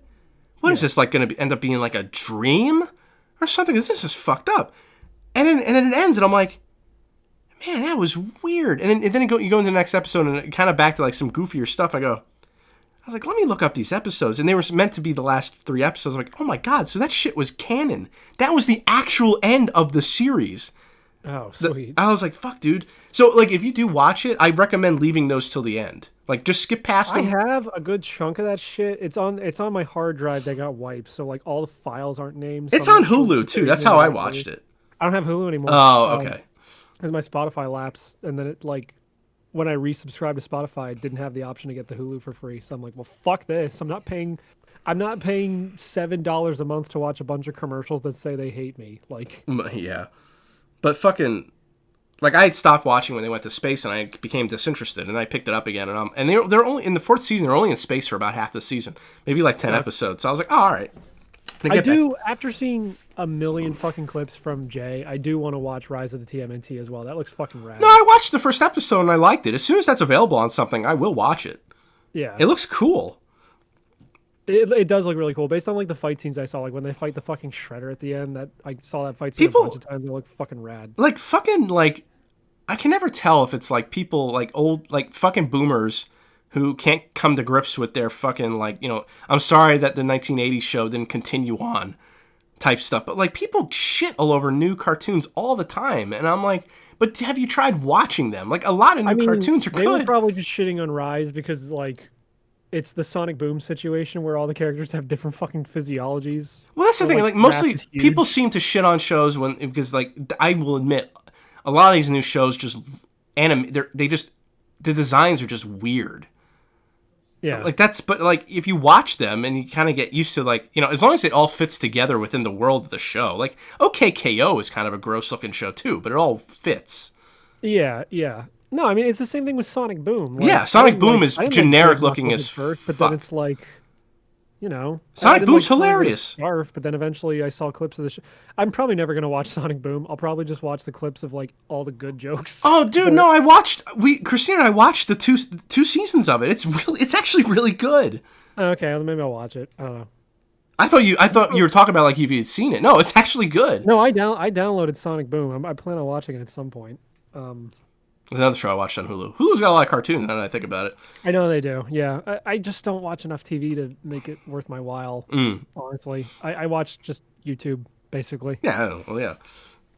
what is this like going to end up being like a dream or something? Because this is fucked up. And then it ends, and I'm like, man, that was weird. And then you go into the next episode, and kind of back to like some goofier stuff. I was like, let me look up these episodes. And they were meant to be the last 3 episodes. I'm like, oh my God, so that shit was canon. That was the actual end of the series. Oh, sweet. I was like, fuck, dude. So, like, if you do watch it, I recommend leaving those till the end. Like, just skip past them. I have a good chunk of that shit. It's on my hard drive that got wiped, so like all the files aren't named. It's on Hulu too. That's how I watched it. I don't have Hulu anymore. Oh, okay. And my Spotify lapsed, and then it like when I resubscribed to Spotify, it didn't have the option to get the Hulu for free. So I'm like, well, fuck this. I'm not paying $7 a month to watch a bunch of commercials that say they hate me. Like, yeah, but fucking. Like, I had stopped watching when they went to space, and I became disinterested, and I picked it up again. And they're only in the 4th season. They're only in space for about half the season, maybe like 10 episodes. So I was like, oh, all right. After seeing a million fucking clips from Jay, I do want to watch Rise of the TMNT as well. That looks fucking rad. No, I watched the first episode and I liked it. As soon as that's available on something, I will watch it. Yeah, it looks cool. It does look really cool based on like the fight scenes I saw, like when they fight the fucking Shredder at the end. That I saw that fight scene a bunch of times. They look fucking rad. Like fucking like. I can never tell if it's like people like old like fucking boomers who can't come to grips with their fucking like, I'm sorry that the 1980s show didn't continue on type stuff, but like people shit all over new cartoons all the time, and I'm like, but have you tried watching them? Like a lot of new cartoons are good. They were probably just shitting on Rise because like it's the Sonic Boom situation where all the characters have different fucking physiologies. Well, that's the thing. Like mostly people seem to shit on shows because like I will admit. A lot of these new shows just the designs are just weird. Yeah. But like if you watch them and you kind of get used to like, as long as it all fits together within the world of the show. Like OK KO is kind of a gross looking show too, but it all fits. Yeah, yeah. No, I mean it's the same thing with Sonic Boom. Like, Yeah, Sonic Boom I is didn't generic Dave looking Knuckles as at first, but fuck. then it's like, you know, Sonic I didn't Boom's Sonic with a hilarious. Scarf, but then eventually I saw clips of the show. I'm probably never gonna watch Sonic Boom. I'll probably just watch the clips of like all the good jokes. Oh, dude, But- no, Christina and I watched the two seasons of it. It's actually really good. Okay, well, maybe I'll watch it. I don't know. I thought you were talking about like if you'd seen it. No, it's actually good. No, I downloaded Sonic Boom. I plan on watching it at some point. There's another show I watched on Hulu. Hulu's got a lot of cartoons now that I think about it. I know they do. Yeah, I just don't watch enough TV to make it worth my while. Honestly, I watch just YouTube basically. Yeah, well, yeah.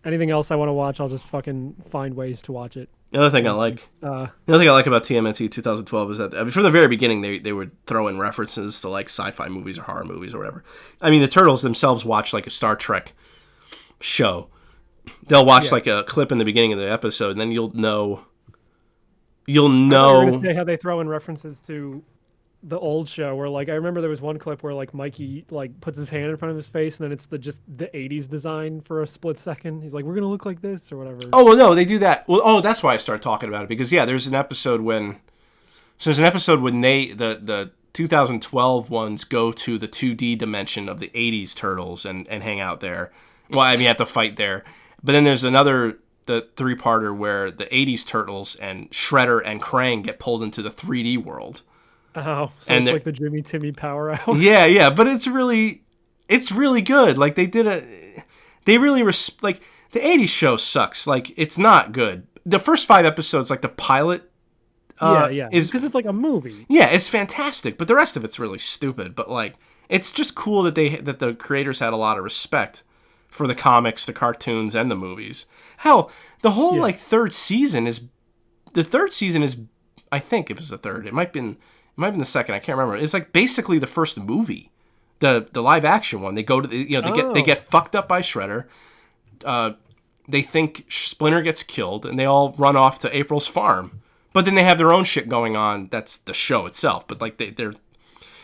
Anything else I want to watch, I'll just fucking find ways to watch it. The other thing I like about TMNT 2012 is that, I mean, from the very beginning they would throw in references to like sci-fi movies or horror movies or whatever. I mean, the Turtles themselves watch like a Star Trek show. They'll watch like a clip in the beginning of the episode, and then you'll know. You're gonna say how they throw in references to the old show, where like I remember there was one clip where like Mikey like puts his hand in front of his face, and then it's the '80s design for a split second. He's like, "We're gonna look like this" or whatever. Oh well, no, they do that. Well, that's why I started talking about it, because there's an episode when they the 2012 ones go to the 2D dimension of the 80s Turtles and hang out there. Well, I mean, you have to fight there. But then there's the three-parter where the 80s Turtles and Shredder and Krang get pulled into the 3D world. Oh, so and it's like the Jimmy Timmy Power Hour. Yeah, but it's really good. Like they really like the 80s show sucks. Like it's not good. The first 5 episodes, like the pilot, is because it's like a movie. Yeah, it's fantastic, but the rest of it's really stupid. But like, it's just cool that the creators had a lot of respect for the comics, the cartoons, and the movies. Hell, the whole like third season is, I think it was the third. It might have been the second. I can't remember. It's like basically the first movie, the live action one. They go to they get fucked up by Shredder. They think Splinter gets killed, and they all run off to April's farm. But then they have their own shit going on. That's the show itself. But like they're,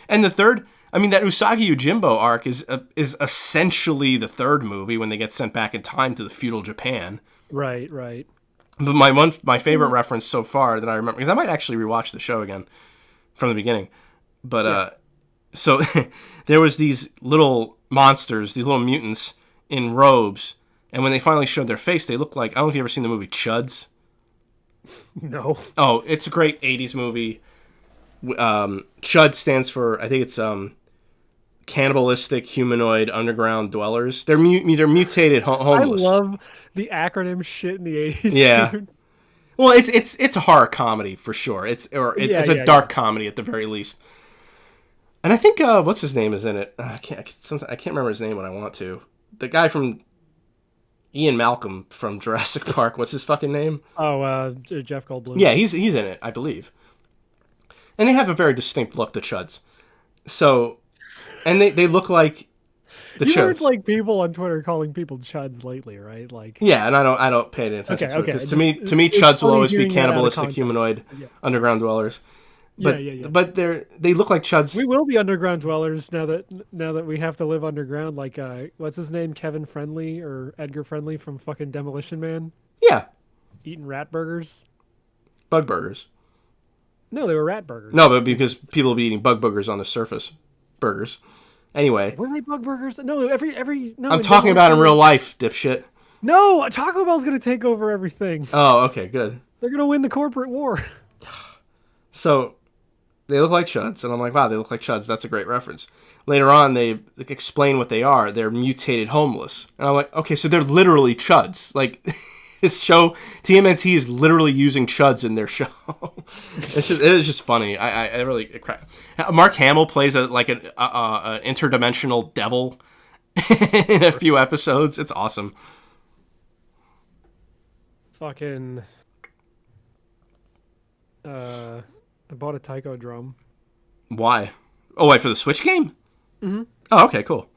and the third. I mean, that Usagi Yojimbo arc is essentially the third movie when they get sent back in time to the feudal Japan. Right. But my favorite reference so far that I remember, because I might actually rewatch the show again from the beginning. But so there was these little monsters, these little mutants in robes, and when they finally showed their face, they looked like, I don't know if you've ever seen the movie Chuds. No. Oh, it's a great 80s movie. Chud stands for, I think it's cannibalistic humanoid underground dwellers. They're mutated homeless. I love the acronym shit in the 80s. Yeah. Dude. Well, it's a horror comedy for sure. It's a dark comedy at the very least. And I think what's his name is in it. I can't remember his name when I want to. The guy from Ian Malcolm from Jurassic Park. What's his fucking name? Oh, Jeff Goldblum. Yeah, he's in it, I believe. And they have a very distinct look, the Chuds. So, and they look like the You've Chuds. heard like people on Twitter calling people chuds lately, right? Like, yeah, and I don't pay any attention to it, because to me Chuds will always be cannibalistic humanoid underground dwellers. But yeah. But they look like Chuds. We will be underground dwellers now that we have to live underground. Like, what's his name? Kevin Friendly or Edgar Friendly from fucking Demolition Man? Yeah, Eating rat burgers. bug burgers. No, they were rat burgers. No, but because people will be eating bug boogers on the surface burgers. Anyway, Were they bug burgers? No, every. No, I'm talking about in real life, dipshit. No, Taco Bell's gonna take over everything. Oh, okay, good. They're gonna win the corporate war. So they look like Chuds, and I'm like, wow, they look like Chuds. That's a great reference. Later on, they explain what they are. They're mutated homeless, and I'm like, okay, so they're literally Chuds. Like, this show, TMNT is literally using Chuds in their show. It is just funny. I really. Mark Hamill plays an interdimensional devil in a few episodes. It's awesome. Fucking. I bought a taiko drum. Why? Oh, wait, for the Switch game? Mm-hmm. Oh, okay, cool.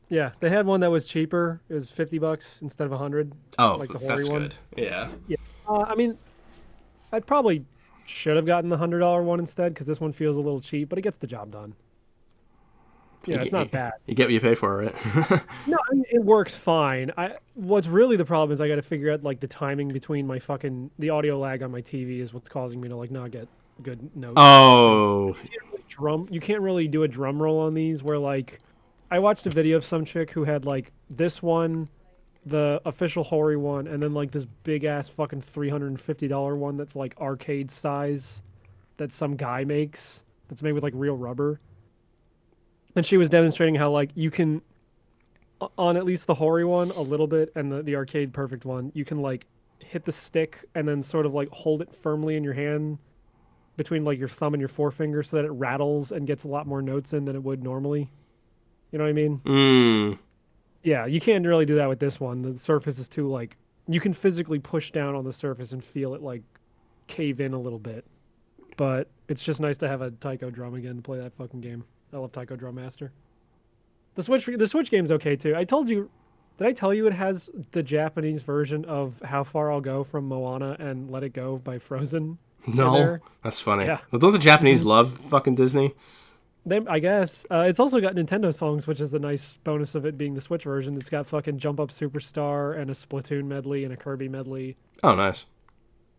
Yeah, they had one that was cheaper. It was $50 instead of $100. Oh, like the that's one. good. Yeah. Yeah. I mean, I probably should have gotten the $100 one instead because this one feels a little cheap, but it gets the job done. Yeah, it's not bad. You get what you pay for, right? No, I mean, it works fine. What's really the problem is I got to figure out like the timing between the audio lag on my TV is what's causing me to like not get good notes. Oh, You can't really do a drum roll on these where like I watched a video of some chick who had like this one, the official Hori one, and then like this big ass fucking $350 one that's like arcade size that some guy makes that's made with like real rubber. And she was demonstrating how like you can on at least the Hori one a little bit and the arcade perfect one, you can like hit the stick and then sort of like hold it firmly in your hand between like your thumb and your forefinger so that it rattles and gets a lot more notes in than it would normally. You know what I mean? Yeah, you can't really do that with this one. The surface is too like you can physically push down on the surface and feel it like cave in a little bit. But it's just nice to have a Taiko drum again to play that fucking game. I love Taiko Drum Master. The Switch game's okay too. Did I tell you it has the Japanese version of How Far I'll Go from Moana and Let It Go by Frozen? no, that's funny. Yeah. Well, don't the Japanese love fucking Disney? I guess. It's also got Nintendo songs, which is a nice bonus of it being the Switch version. It's got fucking Jump Up Superstar and a Splatoon medley and a Kirby medley. Oh, nice.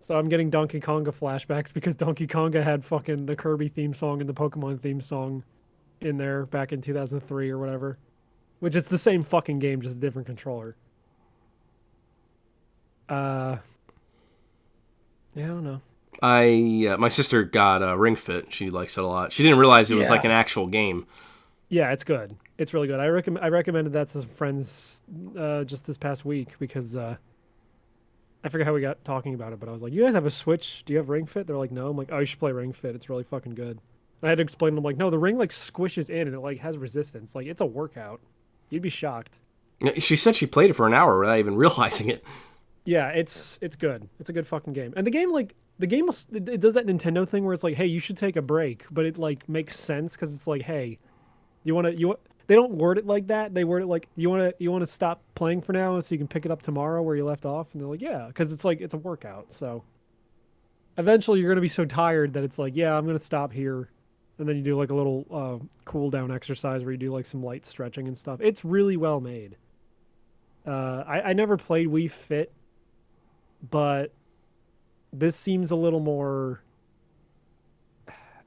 So I'm getting Donkey Konga flashbacks because Donkey Konga had fucking the Kirby theme song and the Pokemon theme song in there back in 2003 or whatever. Which is the same fucking game, just a different controller. Yeah, I don't know. My sister got Ring Fit. She likes it a lot. She didn't realize it was Yeah. like an actual game. Yeah, it's good. It's really good. I recommended that to some friends just this past week because I forget how we got talking about it, but I was like, "You guys have a Switch? Do you have Ring Fit?" They're like, "No." I'm like, "Oh, you should play Ring Fit. It's really fucking good." And I had to explain to them like, "No, the ring like squishes in and it like has resistance. Like it's a workout. You'd be shocked." She said she played it for an hour without even realizing it. Yeah, it's good. It's a good fucking game. And the game it does that Nintendo thing where it's like, "Hey, you should take a break," but it like makes sense because it's like, "Hey, they don't word it like that. They word it like, you want to stop playing for now so you can pick it up tomorrow where you left off?" And they're like, "Yeah," because it's like it's a workout. So eventually you're going to be so tired that it's like, "Yeah, I'm going to stop here." And then you do like a little cool down exercise where you do like some light stretching and stuff. It's really well made. I never played Wii Fit, but this seems a little more.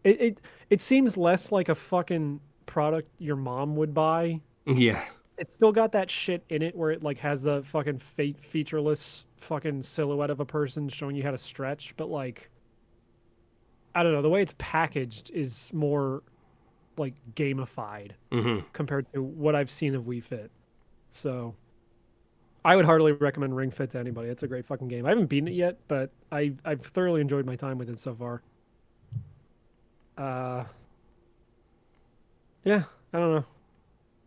It seems less like a fucking product your mom would buy. Yeah. It's still got that shit in it where it like has the fucking featureless fucking silhouette of a person showing you how to stretch, but like I don't know, the way it's packaged is more like gamified compared to what I've seen of Wii Fit. So I would heartily recommend Ring Fit to anybody. It's a great fucking game. I haven't beaten it yet, but I've thoroughly enjoyed my time with it so far. Yeah, I don't know.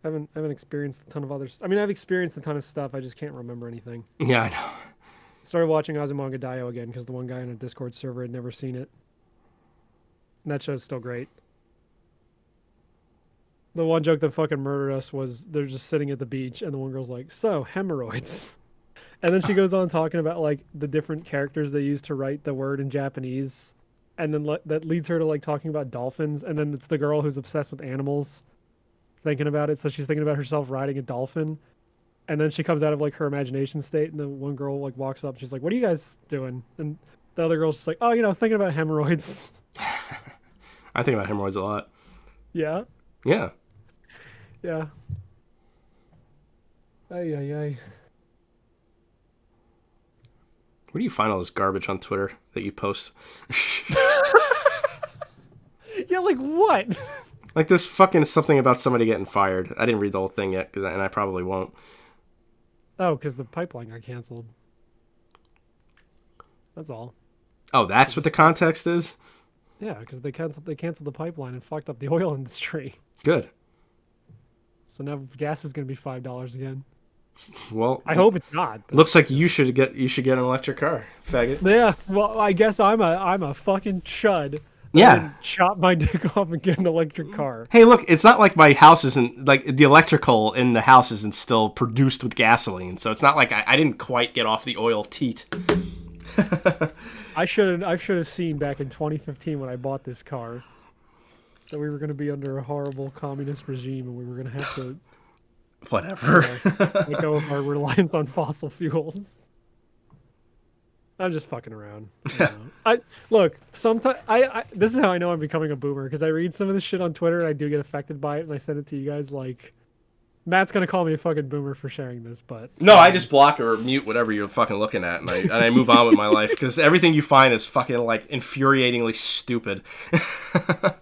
I haven't experienced a ton of others. I mean, I've experienced a ton of stuff. I just can't remember anything. Yeah, I know. Started watching Azumanga Daioh again because the one guy in a Discord server had never seen it. And that show's still great. The one joke that fucking murdered us was they're just sitting at the beach and the one girl's like, "So, hemorrhoids." And then she goes on talking about like the different characters they use to write the word in Japanese. And then that leads her to like talking about dolphins. And then it's the girl who's obsessed with animals thinking about it. So she's thinking about herself riding a dolphin. And then she comes out of like her imagination state. And the one girl like walks up. She's like, "What are you guys doing?" And the other girl's just like, "Oh, thinking about hemorrhoids." I think about hemorrhoids a lot. Yeah. Yeah. Yeah. Ay. Where do you find all this garbage on Twitter that you post? Yeah, like what? Like this fucking something about somebody getting fired. I didn't read the whole thing yet, and I probably won't. Oh, because the pipeline got canceled. That's all. Oh, that's what the context is? Yeah, because they canceled the pipeline and fucked up the oil industry. Good. So now gas is going to be $5 again. Well, I hope it's not. But... Looks like you should get an electric car, faggot. Yeah, well, I guess I'm a fucking chud. Yeah. Chop my dick off and get an electric car. Hey, look, it's not like my house isn't like the electrical in the house isn't still produced with gasoline, so it's not like I didn't quite get off the oil teat. I should have seen back in 2015 when I bought this car. That we were going to be under a horrible communist regime and we were going to have to Whatever. let go of our reliance on fossil fuels. I'm just fucking around. I look. Sometimes I this is how I know I'm becoming a boomer because I read some of this shit on Twitter and I do get affected by it and I send it to you guys. Like, Matt's gonna call me a fucking boomer for sharing this, but No, I just block or mute whatever you're fucking looking at, and I move on with my life because everything you find is fucking like infuriatingly stupid.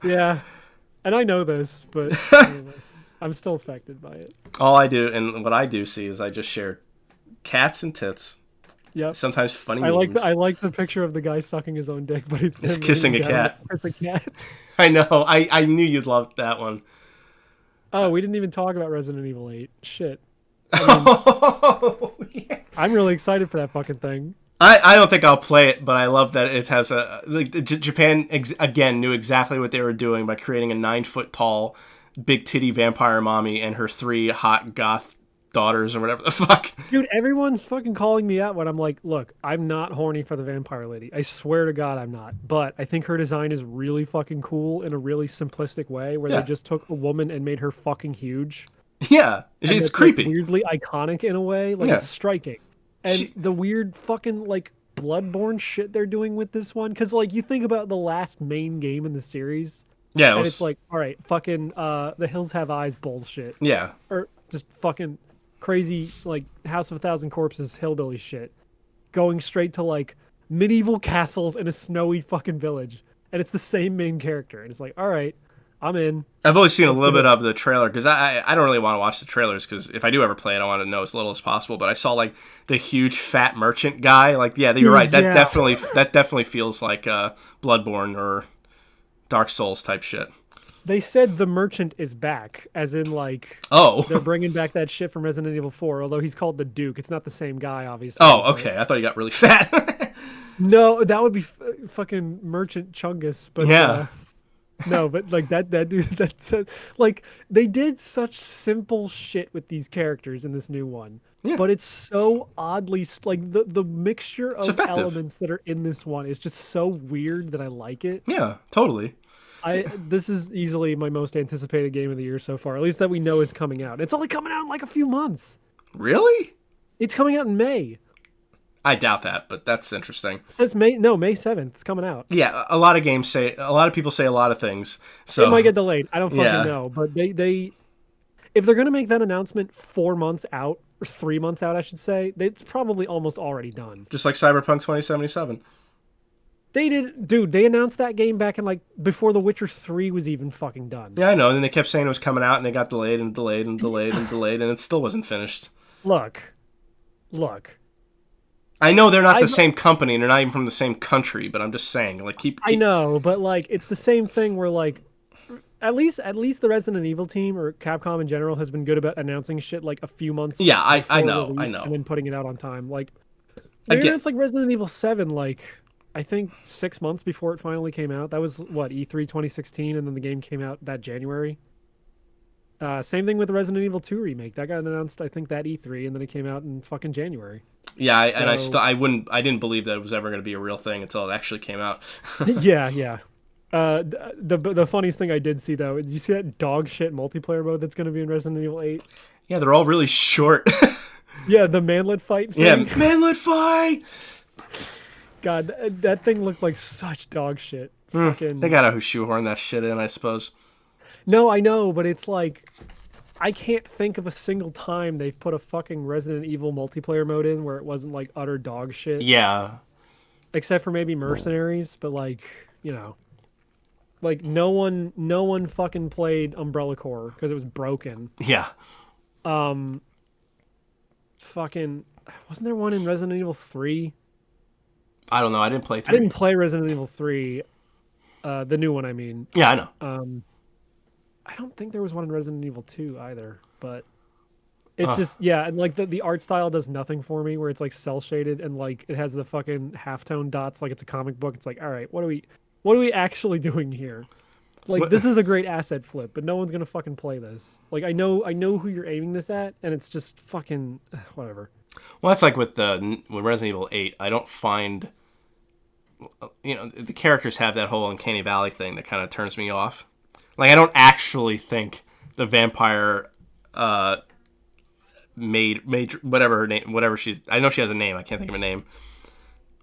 yeah, and I know this, but anyway, I'm still affected by it. All I do and what I do see is I just share cats and tits. Yep. Sometimes funny I memes. I like the picture of the guy sucking his own dick, but it's him kissing a laying down cat. with a cat. I know. I knew you'd love that one. Oh, we didn't even talk about Resident Evil 8. Shit. Oh, yeah. I'm really excited for that fucking thing. I don't think I'll play it, but I love that it has a like Japan again knew exactly what they were doing by creating a 9-foot tall, big titty vampire mommy and her 3 hot goth daughters or whatever the fuck. Dude, everyone's fucking calling me out when I'm like, look, I'm not horny for the vampire lady. I swear to God I'm not. But I think her design is really fucking cool in a really simplistic way where Yeah. they just took a woman and made her fucking huge. Yeah, And it's like, creepy. weirdly iconic in a way. Like, Yeah. it's striking. And the weird fucking, like, Bloodborne shit they're doing with this one. Because, like, you think about the last main game in the series. Yeah, And it's like, all right, fucking The Hills Have Eyes bullshit. yeah, Or just fucking crazy, like, House of a Thousand Corpses hillbilly shit. Going straight to, like, medieval castles in a snowy fucking village. And it's the same main character. And it's like, all right, I'm in. I've only seen a little do bit it. of the trailer because I don't really want to watch the trailers because if I do ever play it, I want to know as little as possible. But I saw like the huge fat merchant guy. Like, yeah, you're right. That Yeah. definitely feels like Bloodborne or Dark Souls type shit. They said the merchant is back, as in, like, Oh, they're bringing back that shit from Resident Evil 4, although he's called the Duke. It's not the same guy, obviously. oh, but- okay. I thought he got really fat. No, that would be fucking Merchant Chungus. But Yeah. no, but like that dude, that's like they did such simple shit with these characters in this new one. Yeah. But it's so oddly like the mixture of effective. elements that are in this one is just so weird that I like it. Yeah, totally. This is easily my most anticipated game of the year so far, at least that we know is coming out. It's only coming out in like a few months. Really? It's coming out in May. I doubt that, but that's interesting. It's May 7th. It's coming out. Yeah, a lot of people say a lot of things. So It might get delayed. I don't fucking Yeah. know. But they if they're gonna make that announcement 4 months out, or 3 months out, I should say, it's probably almost already done. just like Cyberpunk 2077. They announced that game back in like before The Witcher 3 was even fucking done. Yeah, I know. And then they kept saying it was coming out, and they got delayed and delayed and delayed and delayed, and it still wasn't finished. Look. I know they're not the I've- same company, and they're not even from the same country, but I'm just saying, like, keep I know, but like it's the same thing where like at least the Resident Evil team or Capcom in general has been good about announcing shit like a few months. Yeah, I before know, release I know. and then putting it out on time. Like I they get- announced like Resident Evil 7 like I think 6 months before it finally came out. That was what E3 2016, and then the game came out that January. Same thing with the Resident Evil 2 remake. That got announced I think that E3, and then it came out in fucking January. Yeah, and So- I didn't believe that it was ever going to be a real thing until it actually came out. Yeah. The funniest thing I did see though, did you see that dog shit multiplayer mode that's going to be in Resident Evil 8? Yeah, they're all really short. Yeah, the manlet fight thing. Yeah, manlet fight. God, that thing looked like such dog shit. Fucking... They gotta shoehorn that shit in, I suppose. No, I know, but it's like I can't think of a single time they've put a fucking Resident Evil multiplayer mode in where it wasn't like utter dog shit. Yeah, Except for maybe Mercenaries, but like, you know. Like no one fucking played Umbrella Corps because it was broken. yeah. Fucking wasn't there one in Resident Evil 3? I don't know. I didn't play I 3. didn't play Resident Evil 3. The new one, I mean. Yeah, I know. I don't think there was one in Resident Evil 2 either, but it's just and like the art style does nothing for me where it's like cell shaded and like it has the fucking halftone dots like it's a comic book. It's like, all right, what are we actually doing here? Like What- this is a great asset flip, but no one's going to fucking play this. Like I know who you're aiming this at and it's just fucking whatever. Well, that's like with Resident Evil 8. I don't find, the characters have that whole Uncanny Valley thing that kind of turns me off. Like I don't actually think the vampire made whatever her name, whatever she's. I know she has a name. I can't think of a name.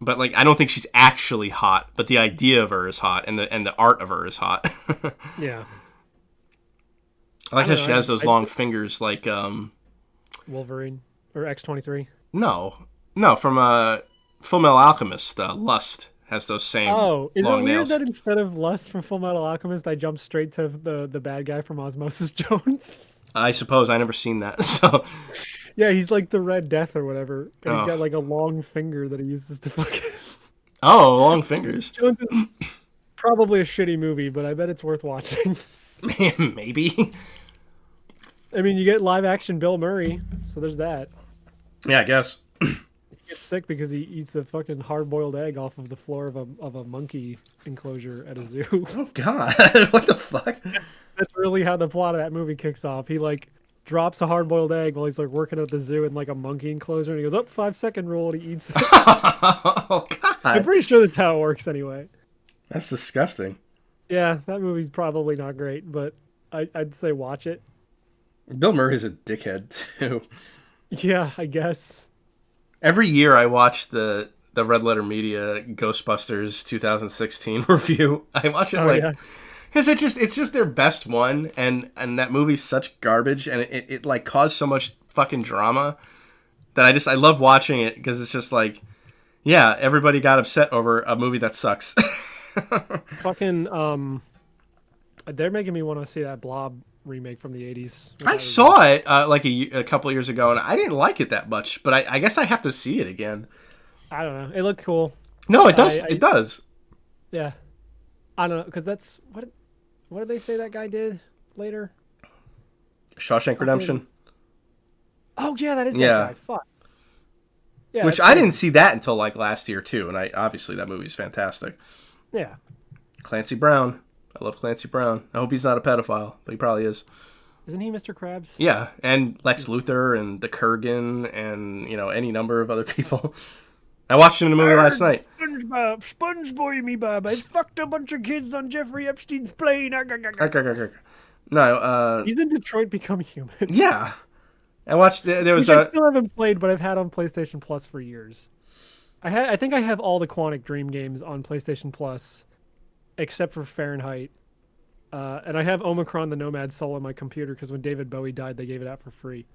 But like I don't think she's actually hot. But the idea of her is hot, and the art of her is hot. Yeah. I like how she has those long fingers, like Wolverine or X-23. No, from Full Metal Alchemist. Lust has those same Oh, is long it weird nails. that instead of Lust from Full Metal Alchemist, I jumped straight to the bad guy from Osmosis Jones? I suppose I never seen that. So Yeah, he's like the Red Death or whatever, and Oh. he's got like a long finger that he uses to fucking. long fingers. Jones is probably a shitty movie, but I bet it's worth watching. Maybe. I mean, you get live action Bill Murray, so there's that. Yeah, I guess. He gets sick because he eats a fucking hard boiled egg off of the floor of a monkey enclosure at a zoo. Oh God, what the fuck? That's really how the plot of that movie kicks off. He like drops a hard boiled egg while he's like working at the zoo in like a monkey enclosure, and he goes, "Oh, 5-second rule," and he eats it. Oh God, I'm pretty sure that's how it works anyway. that's disgusting. Yeah, that movie's probably not great, but I'd say watch it. Bill Murray's a dickhead too. Yeah, I guess. Every year I watch the Red Letter Media Ghostbusters 2016 review. I watch it Yeah. because it's just their best one, and that movie's such garbage, and it like caused so much fucking drama that I love watching it because it's just like, yeah, everybody got upset over a movie that sucks. Fucking they're making me want to see that Blob remake from the 80s. I saw it like a couple years ago, and I didn't like it that much, but I guess I have to see it again. I don't know. It looked cool. No, it does. I- It does. Yeah. I don't know, because that's what did they say that guy did later? Shawshank Redemption, Oh yeah, that is Yeah. that guy. Fuck. Yeah, which that's I cool. didn't see that until like last year too, and obviously that movie's fantastic. Yeah. Clancy Brown. I love Clancy Brown. I hope he's not a pedophile, but he probably is. Isn't he Mr. Krabs? Yeah, and Lex Luthor and the Kurgan and, any number of other people. I watched him in a movie last night. SpongeBob, SpongeBoy me Bob. I fucked a bunch of kids on Jeffrey Epstein's plane. No, He's in Detroit Become Human. yeah. I watched, there was Which I a, still haven't played, but I've had on PlayStation Plus for years. I think I have all the Quantic Dream games on PlayStation Plus, except for Fahrenheit. And I have Omicron the Nomad Soul on my computer because when David Bowie died, they gave it out for free.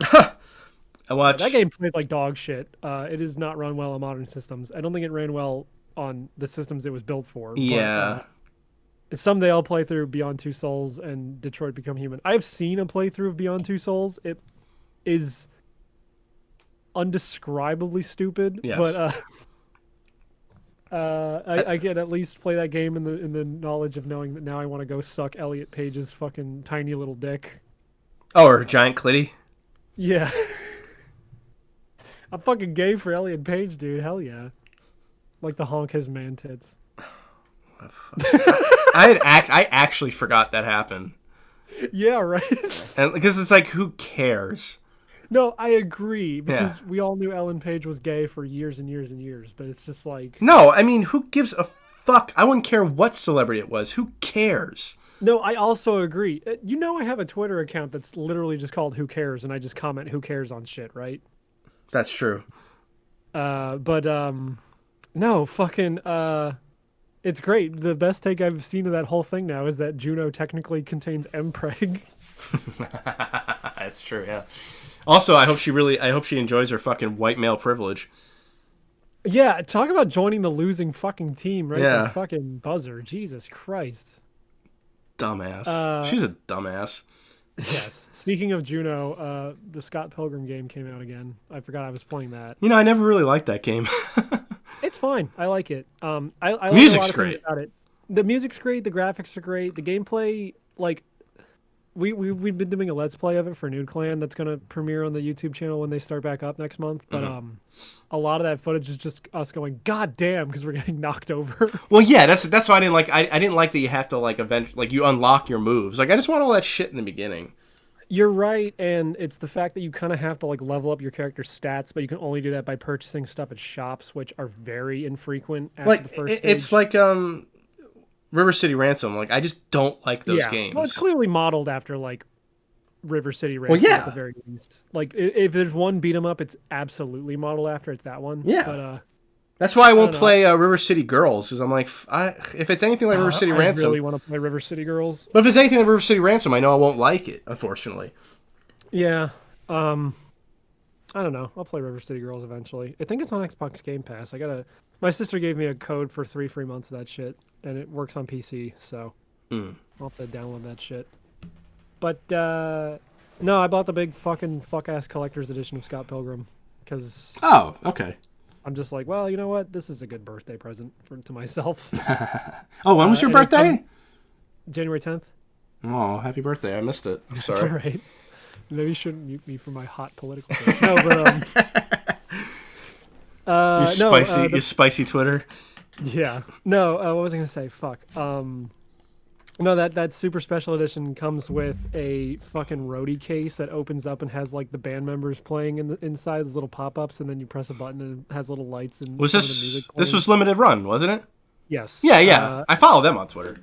I watched, That game plays like dog shit. It does not run well on modern systems. I don't think it ran well on the systems it was built for. yeah. But, someday I'll play through Beyond Two Souls and Detroit Become Human. I've seen a playthrough of Beyond Two Souls. It is undescribably stupid, Yes. but I can at least play that game in the knowledge of knowing that now I want to go suck Elliot Page's fucking tiny little dick. Oh, or Giant Clitty. Yeah. I'm fucking gay for Elliot Page, dude. Hell yeah. Like to honk his man tits. I actually forgot that happened. Yeah, right. And because it's like, who cares? No, I agree because we all knew Ellen Page was gay for years and years and years, but it's just like No, I mean, who gives a fuck? I wouldn't care what celebrity it was. Who cares? no, I also agree. You know, I have a Twitter account that's literally just called "Who Cares," and I just comment "Who cares" on shit, right? That's true. But no, fucking it's great. The best take I've seen of that whole thing now is that Juno technically contains mpreg. That's true, yeah. Also, I hope she enjoys her fucking white male privilege. Yeah, talk about joining the losing fucking team, right? Yeah. The fucking buzzer. Jesus Christ. Dumbass. She's a dumbass. Yes. Speaking of Juno, the Scott Pilgrim game came out again. I forgot I was playing that. I never really liked that game. It's fine. I like it. I like Music's a lot of things great. about it. The music's great. The graphics are great. The gameplay, like, we've been doing a let's play of it for Nude Clan that's gonna premiere on the YouTube channel when they start back up next month. But a lot of that footage is just us going, God damn, because we're getting knocked over. Well, yeah, that's why I didn't like. I didn't like that you have to you unlock your moves. Like, I just want all that shit in the beginning. You're right, and it's the fact that you kind of have to like level up your character's stats, but you can only do that by purchasing stuff at shops, which are very infrequent after Like, the first it's stage. like River City Ransom. Like, I just don't like those yeah. games. Well, it's clearly modeled after like River City Ransom yeah. at the very least. Like if there's one beat 'em up, it's absolutely modeled after. It's that one. Yeah. But that's why I won't don't know. play River City Girls, because I'm like, if it's anything like River City Ransom, I really want to play River City Girls. but if it's anything like River City Ransom, I know I won't like it. Unfortunately. Yeah. I don't know. I'll play River City Girls eventually. I think it's on Xbox Game Pass. My sister gave me a code for 3 free months of that shit, and it works on PC, so I'll have to download that shit. But no, I bought the big fucking fuck-ass collector's edition of Scott Pilgrim because Oh, okay. I'm just like, well, you know what? This is a good birthday present to myself. Oh, when was your and it birthday? January 10th. Oh, happy birthday! I missed it. I'm All sorry. right. Maybe you shouldn't mute me for my hot political thing. No, but You spicy Twitter. yeah. No, what was I gonna say? Fuck. No, that super special edition comes with a fucking roadie case that opens up and has like the band members playing inside, those little pop-ups, and then you press a button and it has little lights and Was some of the this music this playing. was limited run, wasn't it? Yes. Yeah. I follow them on Twitter.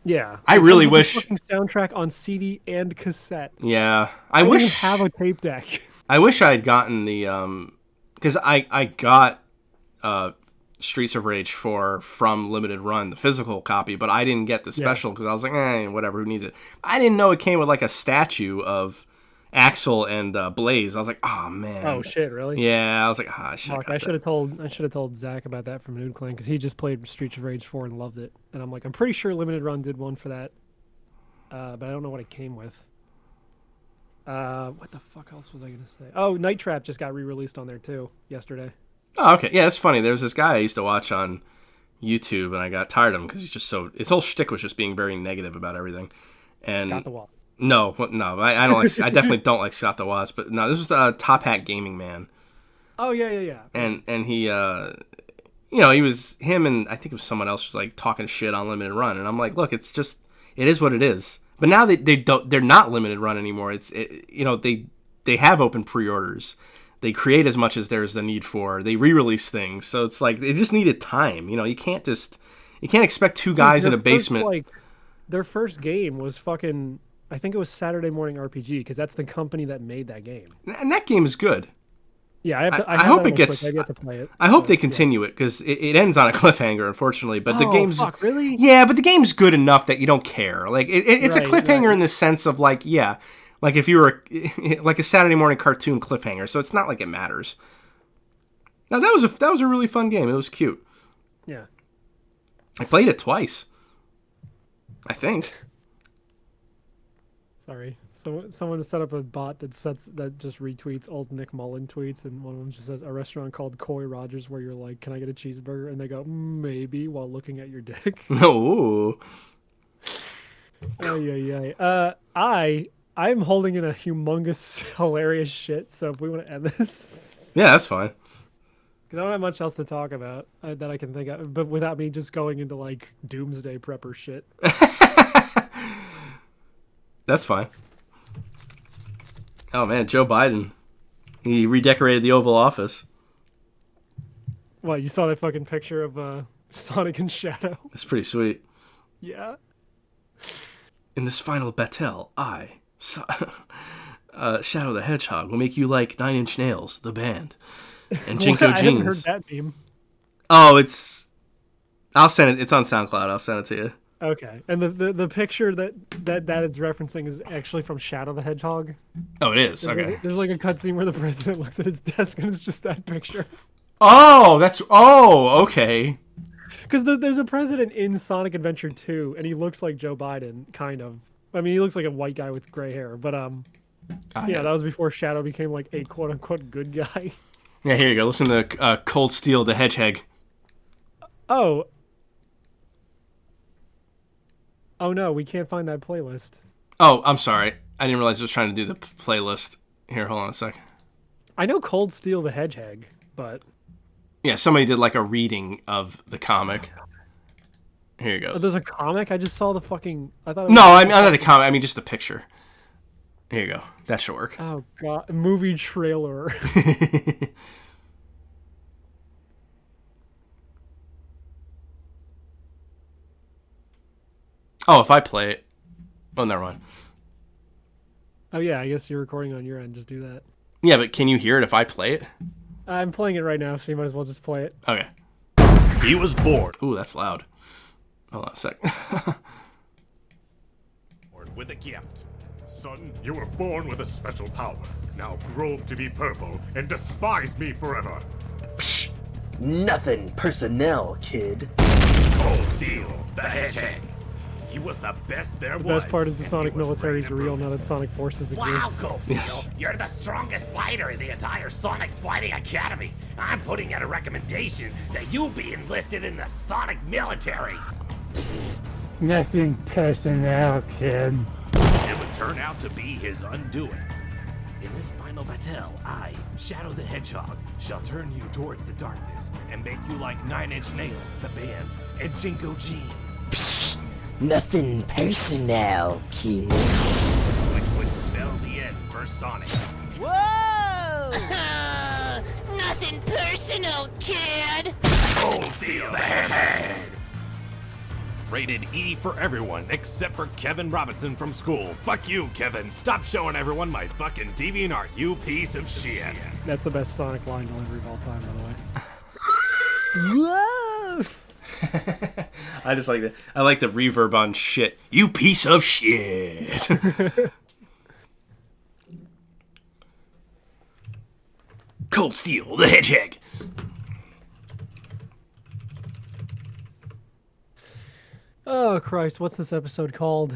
Yeah. I It really comes with wish- the fucking soundtrack on CD and cassette. Yeah, I don't even have a tape deck. I wish I had gotten the because I got Streets of Rage 4 from Limited Run, the physical copy, but I didn't get the special because I was like, whatever, who needs it? I didn't know it came with like a statue of Axel and Blaze. I was like, oh man. Oh shit, really? Yeah, I was like, shit. Fuck, I should have told Zach about that from Nude Clan because he just played Streets of Rage 4 and loved it. And I'm like, I'm pretty sure Limited Run did one for that, but I don't know what it came with. What the fuck else was I gonna say? Oh, Night Trap just got re-released on there too yesterday. Oh, okay. Yeah, it's funny. There's this guy I used to watch on YouTube, and I got tired of him because he's just so. His whole shtick was just being very negative about everything. And Scott the Wall. No, I don't like. I definitely don't like Scott the Wasp. But no, this was Top Hat Gaming Man. Oh yeah. And he, he was him, and I think it was someone else was like talking shit on Limited Run, and I'm like, look, it is what it is. But now they're not Limited Run anymore. They have open pre-orders. They create as much as there's the need for. They re-release things, so it's like they just needed time. You can't expect two guys in a basement. Their first game was fucking. I think it was Saturday Morning RPG because that's the company that made that game. And that game is good. Yeah, I hope it gets. I get to play it. I hope they continue it because it ends on a cliffhanger, unfortunately. But the game's fuck, really? Yeah, but the game's good enough that you don't care. Like it's a cliffhanger right. in the sense of like like if you were like a Saturday morning cartoon cliffhanger. So it's not like it matters. Now that was a really fun game. It was cute. Yeah. I played it twice. I think. Sorry. Someone set up a bot that just retweets old Nick Mullen tweets, and one of them just says a restaurant called Coy Rogers where you're like, "Can I get a cheeseburger?" And they go, "Maybe," while looking at your dick. No. I'm holding in a humongous hilarious shit. So if we want to end this, Yeah, that's fine. because I don't have much else to talk about that I can think of, but without me just going into like doomsday prepper shit. That's fine. Oh man, Joe Biden. He redecorated the Oval Office. What, you saw that fucking picture of Sonic and Shadow? That's pretty sweet. Yeah. In this final battle, Shadow the Hedgehog, will make you like Nine Inch Nails, the band, and Jinko I haven't heard Jeans. that meme. Oh, I'll send it. It's on SoundCloud. I'll send it to you. Okay, and the picture that it's referencing is actually from Shadow the Hedgehog. Oh, it is. There's Okay. like, there's like a cutscene where the president looks at his desk and it's just that picture. Oh, okay. Because there's a president in Sonic Adventure 2, and he looks like Joe Biden, kind of. I mean, he looks like a white guy with gray hair, but yeah, that was before Shadow became like a quote unquote good guy. Yeah, here you go. Listen to Cold Steel the Hedgehog. Oh no, we can't find that playlist. Oh, I'm sorry. I didn't realize I was trying to do the playlist. Here, hold on a sec. I know Cold Steel the Hedgehog, but Yeah, somebody did like a reading of the comic. Here you go. there's a comic. I just saw the fucking. I thought. No, I mean not a comic. I mean just a picture. Here you go. That should work. Oh god, movie trailer. Oh, if I play it. Oh, never mind. Oh yeah, I guess you're recording on your end. Just do that. Yeah, but can you hear it if I play it? I'm playing it right now, so you might as well just play it. Okay. He was born Ooh, that's loud. Hold on a sec. with a gift. Son, you were born with a special power. Now grow up to be purple and despise me forever. Psh, nothing personnel, kid. Cold Steel, the Hedgehog. He was the best there The was. best part is the and Sonic he was military is ready to real prove now that Sonic Forces Wow, exists. Goldfield, you're the strongest fighter in the entire Sonic Fighting Academy. I'm putting out a recommendation that you be enlisted in the Sonic military. Nothing personnel, kid. it would turn out to be his undoing. In this final battle, I, Shadow the Hedgehog, shall turn you towards the darkness and make you like Nine Inch Nails, the band, and Jinko Jeans, Psst, nothing personnel, kid. Which would spell the end for Sonic. Whoa! Nothing personal, kid. Cold Steel, the Hedgehog. Rated E for everyone except for Kevin Robinson from school. Fuck you, Kevin. Stop showing everyone my fucking DeviantArt, you piece of shit. That's the best Sonic line delivery of all time, by the way. Whoa! I just like I like the reverb on shit. You piece of shit. Cold Steel, the Hedgehog. Oh Christ, what's this episode called?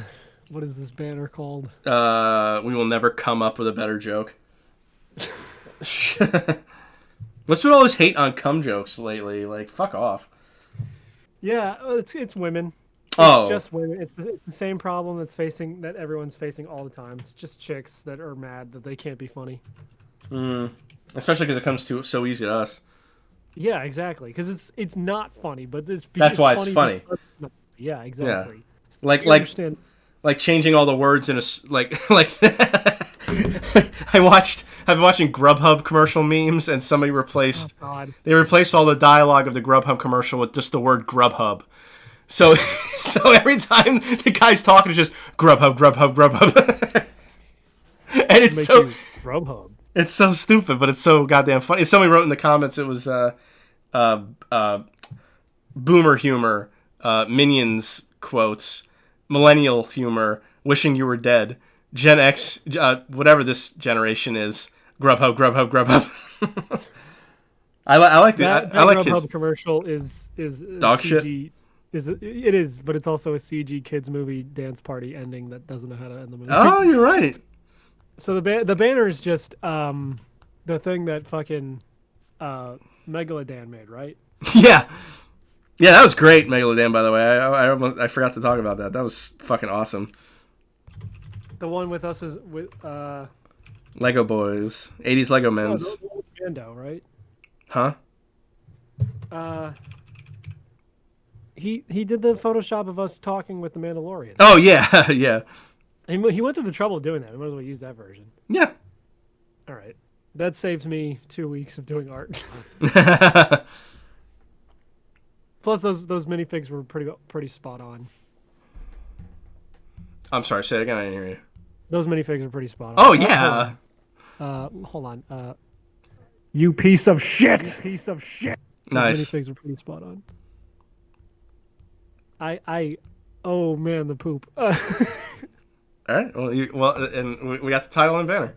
What is this banner called? We will never come up with a better joke. What's with all this hate on cum jokes lately? Like, fuck off. Yeah, it's women. It's Oh. just women. It's the same problem that everyone's facing all the time. It's just chicks that are mad that they can't be funny. Especially because it comes to so easy to us. Yeah, exactly. Because it's not funny, but That's why it's funny. because it's not. Yeah, exactly. Like You understand? like changing all the words in a like I've been watching Grubhub commercial memes, and somebody replaced God. they replaced all the dialogue of the Grubhub commercial with just the word Grubhub. So so every time the guy's talking, it's just Grubhub, Grubhub, Grubhub, and it's Make so you Grubhub. it's so stupid, but it's so goddamn funny. Somebody wrote in the comments it was boomer humor, Minions quotes, millennial humor, wishing you were dead, Gen X, whatever this generation is, Grubhub, Grubhub, Grubhub. I like That I like Grubhub kids. commercial is Dog CG, it is, but it's also a CG kids movie dance party ending that doesn't know how to end the movie. Oh, you're right. So the banner is just the thing that fucking Megalodan made, right? Yeah. Yeah, that was great, Megalodan, by the way. I forgot to talk about that. That was fucking awesome. The one with us is with Lego Boys. 80s Lego Men's. Mando, right? Huh? He did the Photoshop of us talking with the Mandalorian. Oh, yeah. Yeah. He went through the trouble of doing that. We might as well use that version. Yeah. All right. That saved me 2 weeks of doing art. Plus, those minifigs were pretty spot on. I'm sorry, say it again. I didn't hear you. Those minifigs were pretty spot on. Oh, yeah. Hold on. You piece of shit! You piece of shit! Those Nice. minifigs were pretty spot on. Oh man, the poop. All right. Well, and we got the title and banner.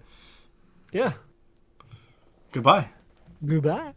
Yeah. Goodbye. Goodbye.